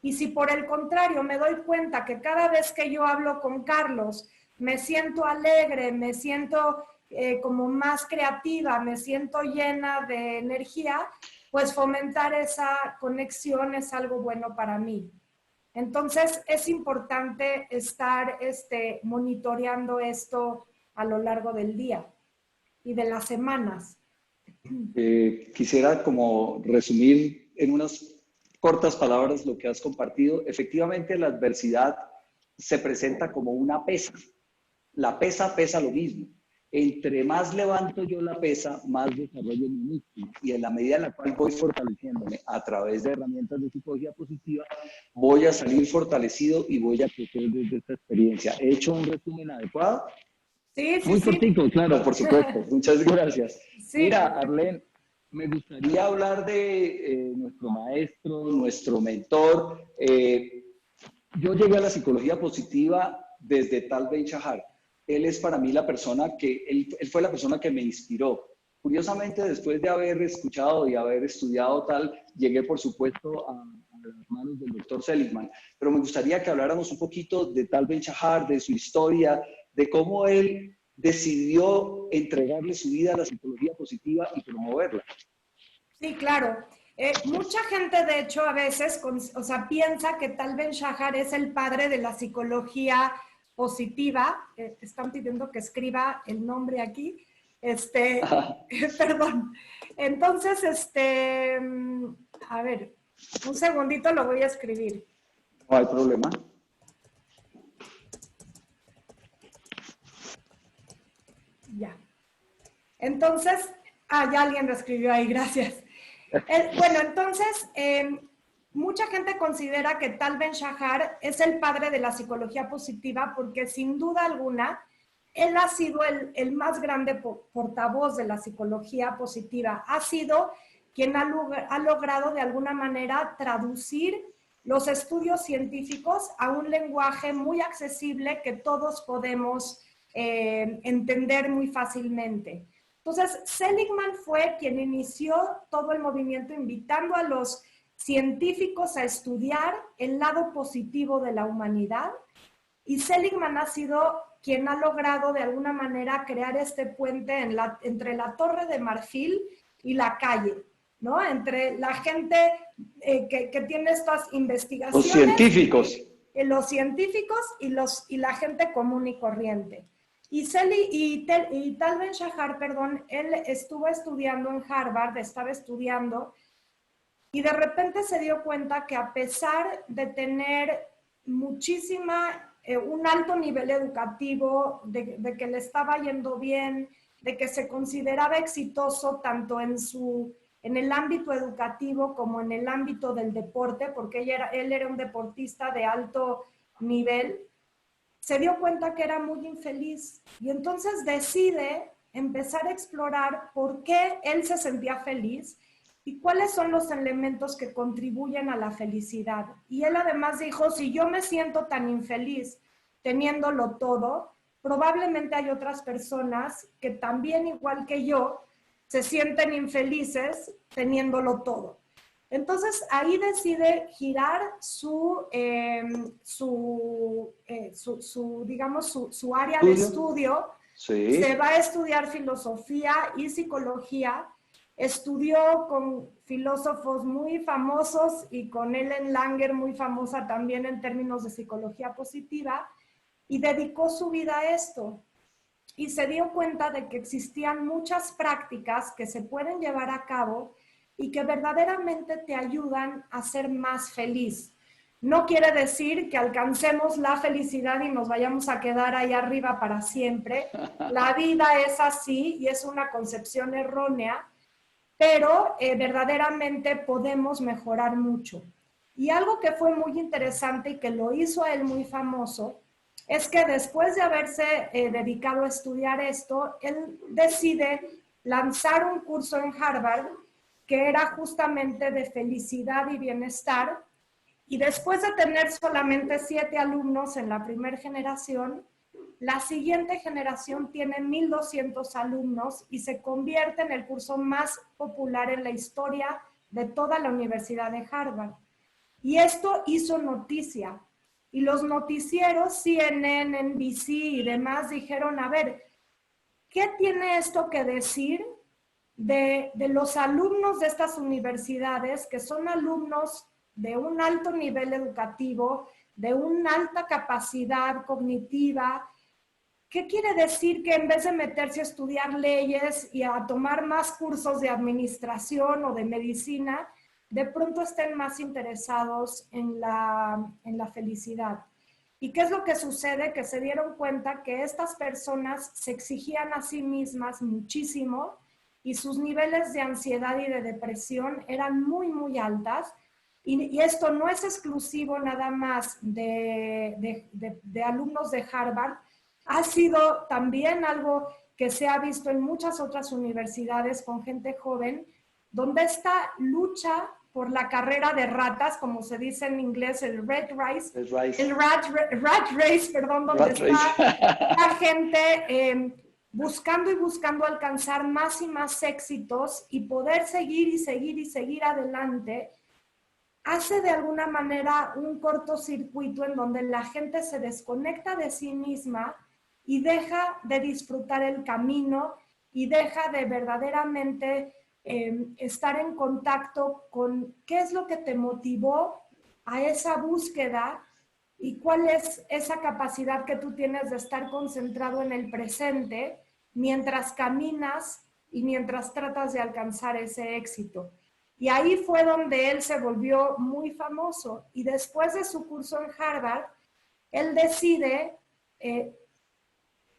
Speaker 3: Y si por el contrario me doy cuenta que cada vez que yo hablo con Carlos me siento alegre, me siento como más creativa, me siento llena de energía, pues fomentar esa conexión es algo bueno para mí. Entonces es importante estar monitoreando esto a lo largo del día y de las semanas.
Speaker 1: Quisiera como resumir en unas cortas palabras lo que has compartido. Efectivamente, la adversidad se presenta como una pesa. La pesa pesa lo mismo. Entre más levanto yo la pesa, más desarrollo mi músculo. Y en la medida en la cual voy fortaleciéndome a través de herramientas de psicología positiva, voy a salir fortalecido y voy a crecer desde esta experiencia. ¿He hecho un resumen adecuado?
Speaker 3: Sí, sí,
Speaker 1: Muy
Speaker 3: sí.
Speaker 1: cortico, claro, por supuesto. Muchas gracias.
Speaker 3: Sí.
Speaker 1: Mira, Arlene, me gustaría hablar de nuestro maestro, nuestro mentor. Yo llegué a la psicología positiva desde Tal Ben-Shahar. Él es para mí la persona él fue la persona que me inspiró. Curiosamente, después de haber escuchado y haber estudiado tal, llegué, por supuesto, a las manos del doctor Seligman. Pero me gustaría que habláramos un poquito de Tal Ben-Shahar, de su historia, de cómo él decidió entregarle su vida a la psicología positiva y promoverla.
Speaker 3: Sí, claro. Mucha gente, de hecho, a veces piensa que Tal Ben-Shahar es el padre de la psicología positiva. Están pidiendo que escriba el nombre aquí. Perdón. Entonces, a ver, un segundito lo voy a escribir.
Speaker 1: No hay problema.
Speaker 3: Ya. Entonces, ya alguien lo escribió ahí, gracias. Bueno, entonces, mucha gente considera que Tal Ben-Shahar es el padre de la psicología positiva porque sin duda alguna, él ha sido el más grande portavoz de la psicología positiva. Ha sido quien ha logrado de alguna manera traducir los estudios científicos a un lenguaje muy accesible que todos podemos entender muy fácilmente. Entonces, Seligman fue quien inició todo el movimiento invitando a los científicos a estudiar el lado positivo de la humanidad, y Seligman ha sido quien ha logrado de alguna manera crear este puente entre la Torre de Marfil y la calle, ¿no? Entre la gente que tiene estas investigaciones.
Speaker 1: Los
Speaker 3: científicos y la gente común y corriente. Y Tal Ben-Shahar, perdón, él estuvo estudiando en Harvard, estaba estudiando, y de repente se dio cuenta que a pesar de tener un alto nivel educativo, de que le estaba yendo bien, de que se consideraba exitoso tanto en el ámbito educativo como en el ámbito del deporte, porque él era un deportista de alto nivel, se dio cuenta que era muy infeliz y entonces decide empezar a explorar por qué él se sentía feliz y cuáles son los elementos que contribuyen a la felicidad. Y él además dijo, si yo me siento tan infeliz teniéndolo todo, probablemente hay otras personas que también, igual que yo, se sienten infelices teniéndolo todo. Entonces ahí decide girar su área de estudio.
Speaker 1: Sí.
Speaker 3: Se va a estudiar filosofía y psicología. Estudió con filósofos muy famosos y con Ellen Langer, muy famosa también en términos de psicología positiva, y dedicó su vida a esto. Y se dio cuenta de que existían muchas prácticas que se pueden llevar a cabo y que verdaderamente te ayudan a ser más feliz. No quiere decir que alcancemos la felicidad y nos vayamos a quedar ahí arriba para siempre. La vida es así y es una concepción errónea, pero verdaderamente podemos mejorar mucho. Y algo que fue muy interesante y que lo hizo a él muy famoso es que después de haberse dedicado a estudiar esto, él decide lanzar un curso en Harvard que era justamente de felicidad y bienestar, y después de tener solamente 7 alumnos en la primera generación, la siguiente generación tiene 1,200 alumnos y se convierte en el curso más popular en la historia de toda la Universidad de Harvard. Y esto hizo noticia. Y los noticieros, CNN, NBC y demás, dijeron, a ver, ¿qué tiene esto que decir de los alumnos de estas universidades, que son alumnos de un alto nivel educativo, de una alta capacidad cognitiva? ¿Qué quiere decir que en vez de meterse a estudiar leyes y a tomar más cursos de administración o de medicina, de pronto estén más interesados en la felicidad? ¿Y qué es lo que sucede? Que se dieron cuenta que estas personas se exigían a sí mismas muchísimo y sus niveles de ansiedad y de depresión eran muy, muy altas. Y esto no es exclusivo nada más de alumnos de Harvard, ha sido también algo que se ha visto en muchas otras universidades con gente joven, donde esta lucha por la carrera de ratas, como se dice en inglés, el rat race, donde está la gente buscando y buscando alcanzar más y más éxitos y poder seguir y seguir y seguir adelante, hace de alguna manera un cortocircuito en donde la gente se desconecta de sí misma y deja de disfrutar el camino y deja de verdaderamente estar en contacto con qué es lo que te motivó a esa búsqueda y cuál es esa capacidad que tú tienes de estar concentrado en el presente mientras caminas y mientras tratas de alcanzar ese éxito. Y ahí fue donde él se volvió muy famoso. Y después de su curso en Harvard, él decide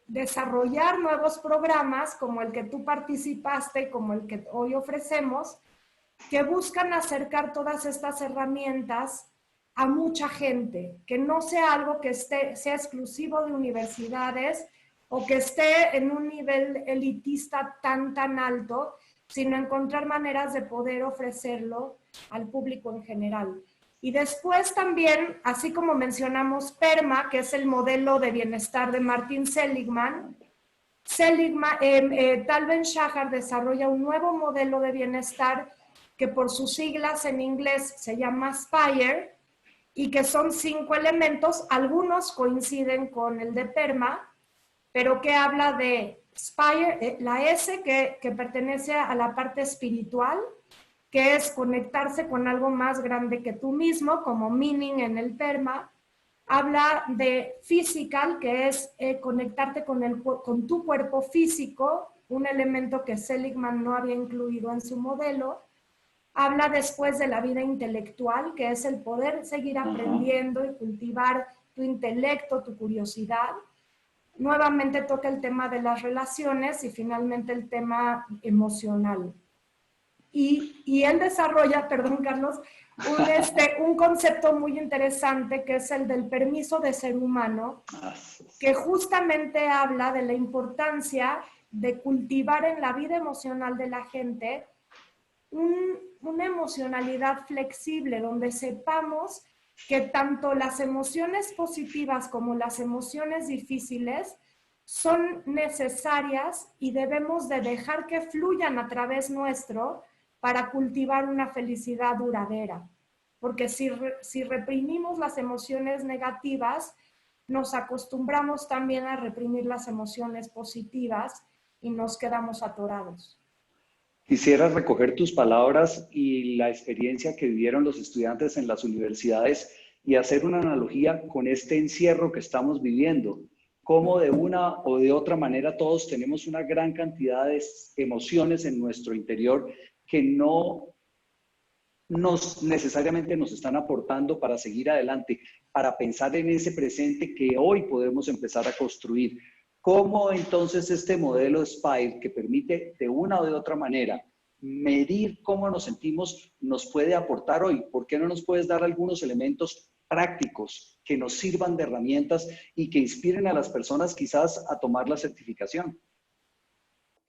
Speaker 3: desarrollar nuevos programas como el que tú participaste y como el que hoy ofrecemos, que buscan acercar todas estas herramientas a mucha gente, que no sea algo que sea exclusivo de universidades o que esté en un nivel elitista tan alto, sino encontrar maneras de poder ofrecerlo al público en general. Y después también, así como mencionamos PERMA, que es el modelo de bienestar de Martin Seligman, Tal Ben-Shahar desarrolla un nuevo modelo de bienestar que por sus siglas en inglés se llama SPIRE, y que son 5 elementos, algunos coinciden con el de PERMA, pero que habla de SPIRE, la S que pertenece a la parte espiritual, que es conectarse con algo más grande que tú mismo, como meaning en el PERMA. Habla de physical, que es conectarte con tu cuerpo físico, un elemento que Seligman no había incluido en su modelo. Habla después de la vida intelectual, que es el poder seguir aprendiendo y cultivar tu intelecto, tu curiosidad. Nuevamente toca el tema de las relaciones y finalmente el tema emocional. Y él desarrolla, perdón Carlos, un concepto muy interesante que es el del permiso de ser humano, que justamente habla de la importancia de cultivar en la vida emocional de la gente una emocionalidad flexible, donde sepamos que tanto las emociones positivas como las emociones difíciles son necesarias y debemos de dejar que fluyan a través nuestro para cultivar una felicidad duradera. Porque si reprimimos las emociones negativas, nos acostumbramos también a reprimir las emociones positivas y nos quedamos atorados.
Speaker 1: Quisiera recoger tus palabras y la experiencia que vivieron los estudiantes en las universidades y hacer una analogía con este encierro que estamos viviendo. Cómo de una o de otra manera todos tenemos una gran cantidad de emociones en nuestro interior que no necesariamente nos están aportando para seguir adelante, para pensar en ese presente que hoy podemos empezar a construir. ¿Cómo entonces este modelo SPIRE, que permite de una o de otra manera medir cómo nos sentimos, nos puede aportar hoy? ¿Por qué no nos puedes dar algunos elementos prácticos que nos sirvan de herramientas y que inspiren a las personas quizás a tomar la certificación?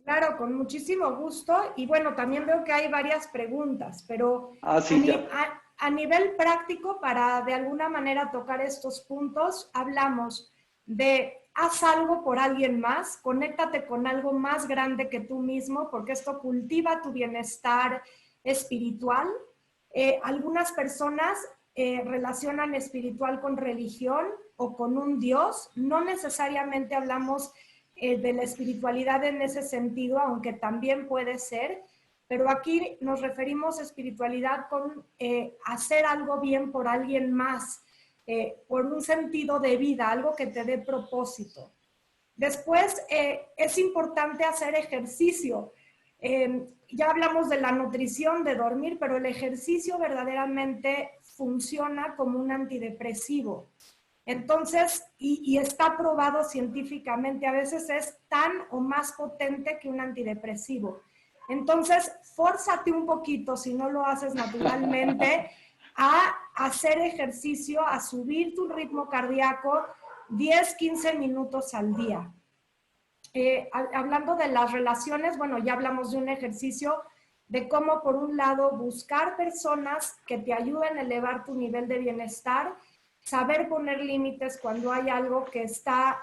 Speaker 3: Claro, con muchísimo gusto. Y bueno, también veo que hay varias preguntas, pero a nivel práctico, para de alguna manera tocar estos puntos, hablamos de haz algo por alguien más, conéctate con algo más grande que tú mismo, porque esto cultiva tu bienestar espiritual. Algunas personas relacionan espiritual con religión o con un Dios. No necesariamente hablamos de la espiritualidad en ese sentido, aunque también puede ser, pero aquí nos referimos a espiritualidad con hacer algo bien por alguien más, por un sentido de vida, algo que te dé propósito. Después, es importante hacer ejercicio. Ya hablamos de la nutrición, de dormir, pero el ejercicio verdaderamente funciona como un antidepresivo. Entonces, y está probado científicamente, a veces es tan o más potente que un antidepresivo. Entonces, fórzate un poquito, si no lo haces naturalmente, a hacer ejercicio, a subir tu ritmo cardíaco 10, 15 minutos al día. Hablando de las relaciones, bueno, ya hablamos de un ejercicio de cómo, por un lado, buscar personas que te ayuden a elevar tu nivel de bienestar, saber poner límites cuando hay algo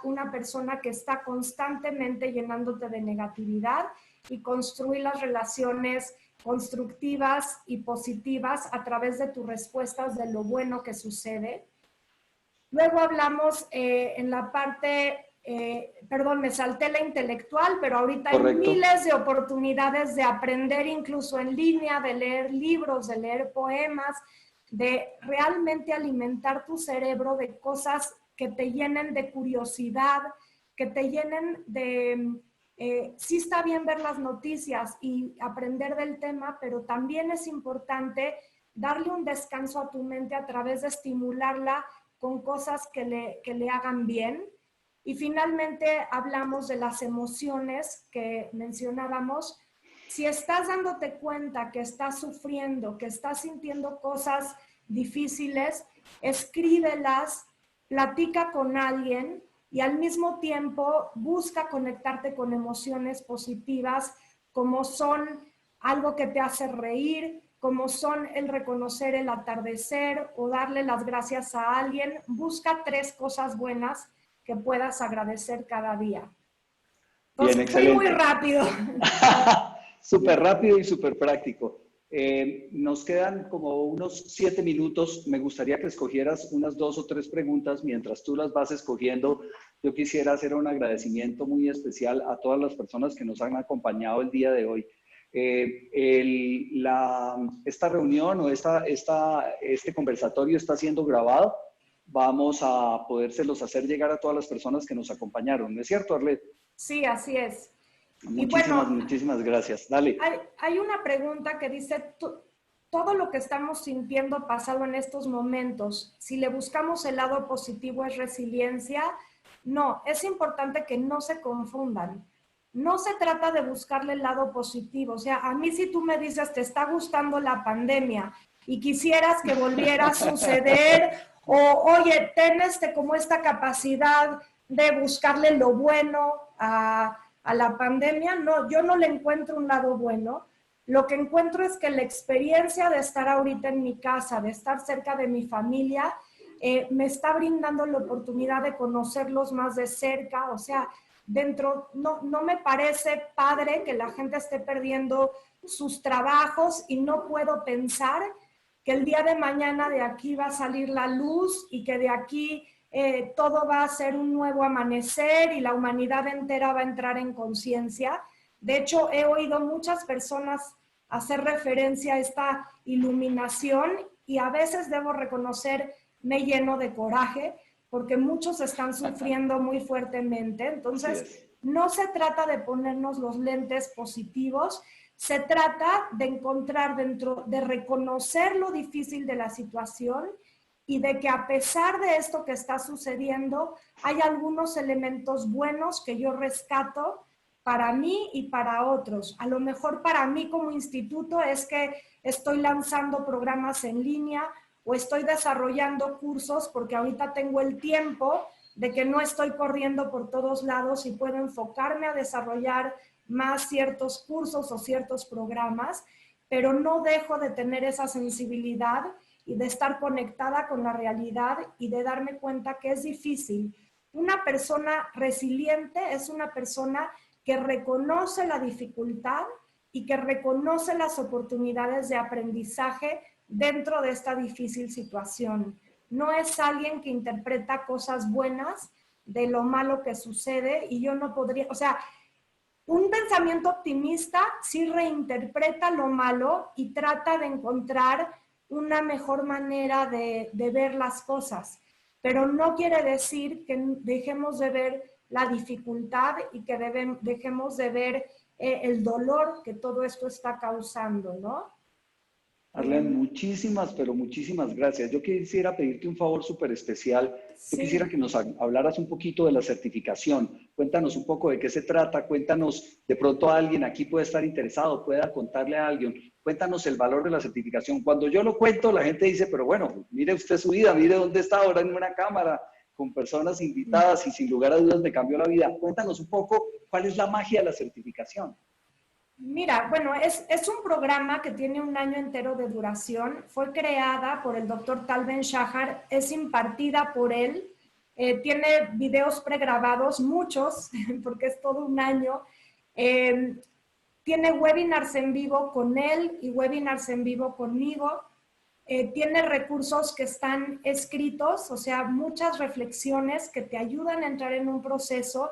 Speaker 3: una persona que está constantemente llenándote de negatividad, y construir las relaciones constructivas y positivas a través de tus respuestas de lo bueno que sucede. Luego hablamos en la parte, perdón, me salté la intelectual, pero ahorita hay miles de oportunidades de aprender incluso en línea, de leer libros, de leer poemas, de realmente alimentar tu cerebro de cosas que te llenen de curiosidad, que te llenen de sí está bien ver las noticias y aprender del tema, pero también es importante darle un descanso a tu mente a través de estimularla con cosas que le hagan bien. Y finalmente hablamos de las emociones que mencionábamos. Si estás dándote cuenta que estás sufriendo, que estás sintiendo cosas difíciles, escríbelas, platica con alguien y al mismo tiempo busca conectarte con emociones positivas como son algo que te hace reír, como son el reconocer el atardecer o darle las gracias a alguien. Busca 3 cosas buenas que puedas agradecer cada día.
Speaker 1: Bien,
Speaker 3: Entonces, fui muy
Speaker 1: excelente.
Speaker 3: rápido.
Speaker 1: Súper rápido y súper práctico. Nos quedan como unos 7 minutos. Me gustaría que escogieras unas 2 o 3 preguntas mientras tú las vas escogiendo. Yo quisiera hacer un agradecimiento muy especial a todas las personas que nos han acompañado el día de hoy. Esta reunión o este conversatorio está siendo grabado. Vamos a podérselos hacer llegar a todas las personas que nos acompañaron. ¿No es cierto, Arlet?
Speaker 3: Sí, así es. Y
Speaker 1: Muchísimas,
Speaker 3: bueno,
Speaker 1: muchísimas gracias. Dale.
Speaker 3: hay una pregunta que dice, todo lo que estamos sintiendo pasado en estos momentos, si le buscamos el lado positivo es resiliencia. No, es importante que no se confundan. No se trata de buscarle el lado positivo. O sea, a mí si tú me dices, te está gustando la pandemia y quisieras que volviera a suceder, o oye, tienes como esta capacidad de buscarle lo bueno a la pandemia, no, yo no le encuentro un lado bueno. Lo que encuentro es que la experiencia de estar ahorita en mi casa, de estar cerca de mi familia, me está brindando la oportunidad de conocerlos más de cerca. O sea, no me parece padre que la gente esté perdiendo sus trabajos y no puedo pensar que el día de mañana de aquí va a salir la luz y que de aquí todo va a ser un nuevo amanecer y la humanidad entera va a entrar en conciencia. De hecho, he oído muchas personas hacer referencia a esta iluminación y a veces debo reconocer, me lleno de coraje porque muchos están sufriendo muy fuertemente.
Speaker 1: Así
Speaker 3: Entonces,
Speaker 1: es.
Speaker 3: no se trata de ponernos los lentes positivos, se trata de encontrar de reconocer lo difícil de la situación y de que a pesar de esto que está sucediendo, hay algunos elementos buenos que yo rescato para mí y para otros. A lo mejor para mí como instituto es que estoy lanzando programas en línea o estoy desarrollando cursos porque ahorita tengo el tiempo de que no estoy corriendo por todos lados y puedo enfocarme a desarrollar más ciertos cursos o ciertos programas, pero no dejo de tener esa sensibilidad y de estar conectada con la realidad y de darme cuenta que es difícil. Una persona resiliente es una persona que reconoce la dificultad y que reconoce las oportunidades de aprendizaje dentro de esta difícil situación. No es alguien que interpreta cosas buenas de lo malo que sucede y yo no podría, o sea, un pensamiento optimista sí reinterpreta lo malo y trata de encontrar una mejor manera de ver las cosas, pero no quiere decir que dejemos de ver la dificultad y que dejemos de ver el dolor que todo esto está causando, ¿no?
Speaker 1: Arlen, muchísimas, pero muchísimas gracias. Yo quisiera pedirte un favor súper especial. Yo quisiera
Speaker 3: Sí.
Speaker 1: que nos hablaras un poquito de la certificación. Cuéntanos un poco de qué se trata. Cuéntanos, de pronto alguien aquí puede estar interesado, pueda contarle a alguien. Cuéntanos el valor de la certificación. Cuando yo lo cuento, la gente dice, pero bueno, mire usted su vida, mire dónde está ahora en una cámara, con personas invitadas y sin lugar a dudas me cambió la vida. Cuéntanos un poco cuál es la magia de la certificación.
Speaker 3: Mira, bueno, es un programa que tiene un año entero de duración. Fue creada por el doctor Tal Ben-Shahar, es impartida por él. Tiene videos pregrabados, muchos, porque es todo un año. Eh, Tiene webinars en vivo con él y webinars en vivo conmigo. Tiene recursos que están escritos, o sea, muchas reflexiones que te ayudan a entrar en un proceso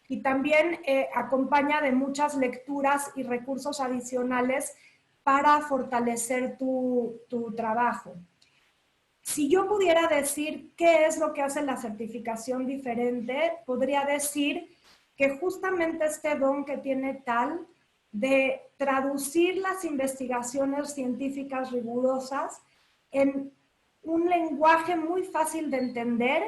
Speaker 3: y también acompaña de muchas lecturas y recursos adicionales para fortalecer tu trabajo. Si yo pudiera decir qué es lo que hace la certificación diferente, podría decir que justamente este don que tiene Tal de traducir las investigaciones científicas rigurosas en un lenguaje muy fácil de entender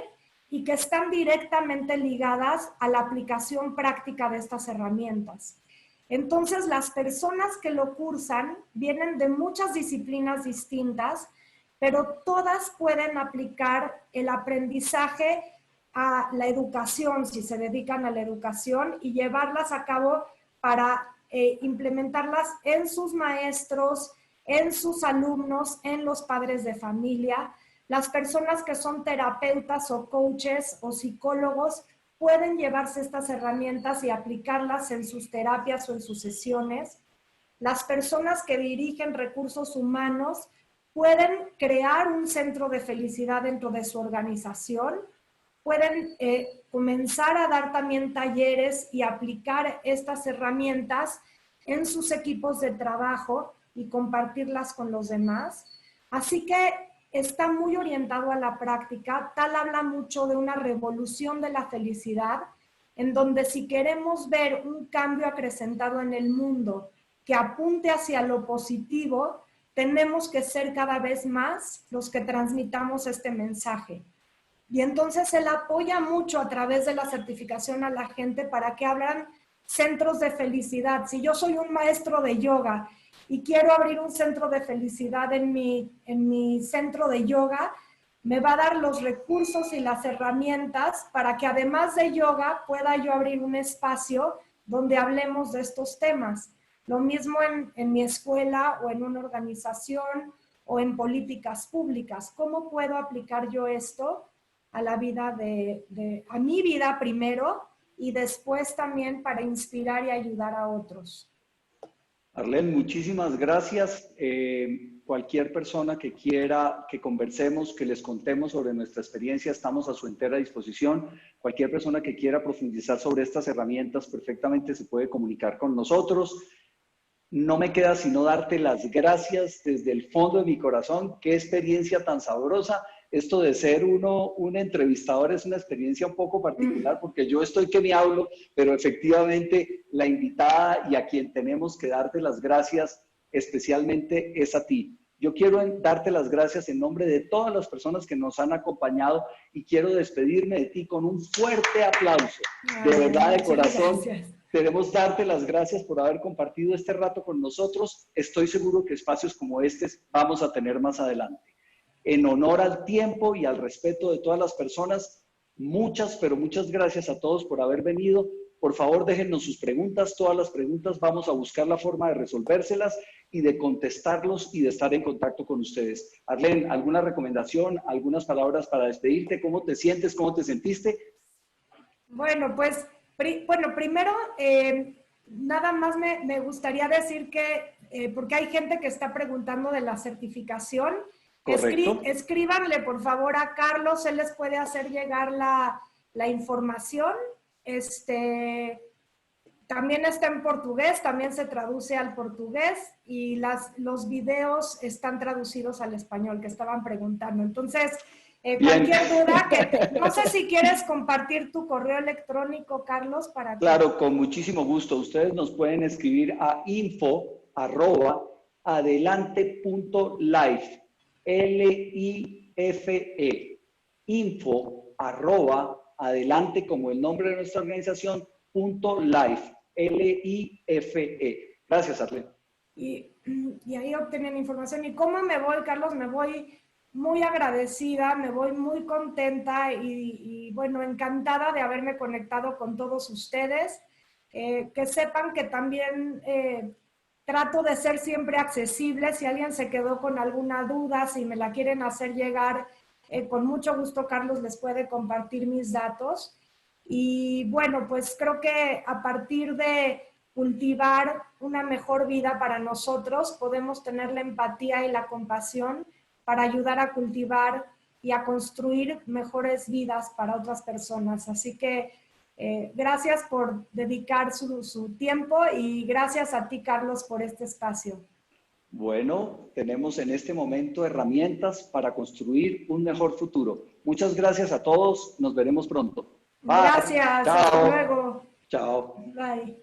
Speaker 3: y que están directamente ligadas a la aplicación práctica de estas herramientas. Entonces, las personas que lo cursan vienen de muchas disciplinas distintas, pero todas pueden aplicar el aprendizaje a la educación, si se dedican a la educación, y llevarlas a cabo para implementarlas en sus maestros, en sus alumnos, en los padres de familia. Las personas que son terapeutas o coaches o psicólogos pueden llevarse estas herramientas y aplicarlas en sus terapias o en sus sesiones. Las personas que dirigen recursos humanos pueden crear un centro de felicidad dentro de su organización, pueden comenzar a dar también talleres y aplicar estas herramientas en sus equipos de trabajo y compartirlas con los demás. Así que está muy orientado a la práctica. Tal habla mucho de una revolución de la felicidad, en donde si queremos ver un cambio acrecentado en el mundo que apunte hacia lo positivo, tenemos que ser cada vez más los que transmitamos este mensaje. Y entonces él apoya mucho a través de la certificación a la gente para que abran centros de felicidad. Si yo soy un maestro de yoga y quiero abrir un centro de felicidad en mi centro de yoga, me va a dar los recursos y las herramientas para que además de yoga pueda yo abrir un espacio donde hablemos de estos temas. Lo mismo en mi escuela o en una organización o en políticas públicas. ¿Cómo puedo aplicar yo esto a la vida a mi vida primero y después también para inspirar y ayudar a otros?
Speaker 1: Arlene, muchísimas gracias. Cualquier persona que quiera que conversemos, que les contemos sobre nuestra experiencia, estamos a su entera disposición. Cualquier persona que quiera profundizar sobre estas herramientas perfectamente se puede comunicar con nosotros. No me queda sino darte las gracias desde el fondo de mi corazón. Qué experiencia tan sabrosa. Esto de ser un entrevistador es una experiencia un poco particular porque yo estoy que me hablo, pero efectivamente la invitada y a quien tenemos que darte las gracias especialmente es a ti. Yo quiero darte las gracias en nombre de todas las personas que nos han acompañado y quiero despedirme de ti con un fuerte aplauso. De verdad, de corazón.
Speaker 3: Gracias.
Speaker 1: Queremos darte las gracias por haber compartido este rato con nosotros. Estoy seguro que espacios como estos vamos a tener más adelante. En honor al tiempo y al respeto de todas las personas, muchas, pero muchas gracias a todos por haber venido. Por favor, déjennos sus preguntas, todas las preguntas. Vamos a buscar la forma de resolvérselas y de contestarlos y de estar en contacto con ustedes. Arlene, ¿alguna recomendación, algunas palabras para despedirte? ¿Cómo te sientes? ¿Cómo te sentiste?
Speaker 3: Bueno, pues, primero, nada más me gustaría decir que, porque hay gente que está preguntando de la certificación, escríbanle por favor a Carlos, él les puede hacer llegar la información. También está en portugués, también se traduce al portugués y los videos están traducidos al español que estaban preguntando. Entonces, cualquier duda, no sé si quieres compartir tu correo electrónico, Carlos, para que...
Speaker 1: Claro, con muchísimo gusto. Ustedes nos pueden escribir a info@adelante.life. Life, info@adelante, como el nombre de nuestra organización, .life, Life. Gracias, Arlene.
Speaker 3: Y ahí obtienen información. ¿Y cómo me voy, Carlos? Me voy muy agradecida, me voy muy contenta y bueno, encantada de haberme conectado con todos ustedes. Que sepan que también... trato de ser siempre accesible. Si alguien se quedó con alguna duda, si me la quieren hacer llegar, con mucho gusto Carlos les puede compartir mis datos. Y bueno, pues creo que a partir de cultivar una mejor vida para nosotros, podemos tener la empatía y la compasión para ayudar a cultivar y a construir mejores vidas para otras personas. Así que gracias por dedicar su tiempo y gracias a ti, Carlos, por este espacio.
Speaker 1: Bueno, tenemos en este momento herramientas para construir un mejor futuro. Muchas gracias a todos. Nos veremos pronto. Bye.
Speaker 3: Gracias.
Speaker 1: Chao.
Speaker 3: Hasta luego.
Speaker 1: Chao.
Speaker 3: Bye.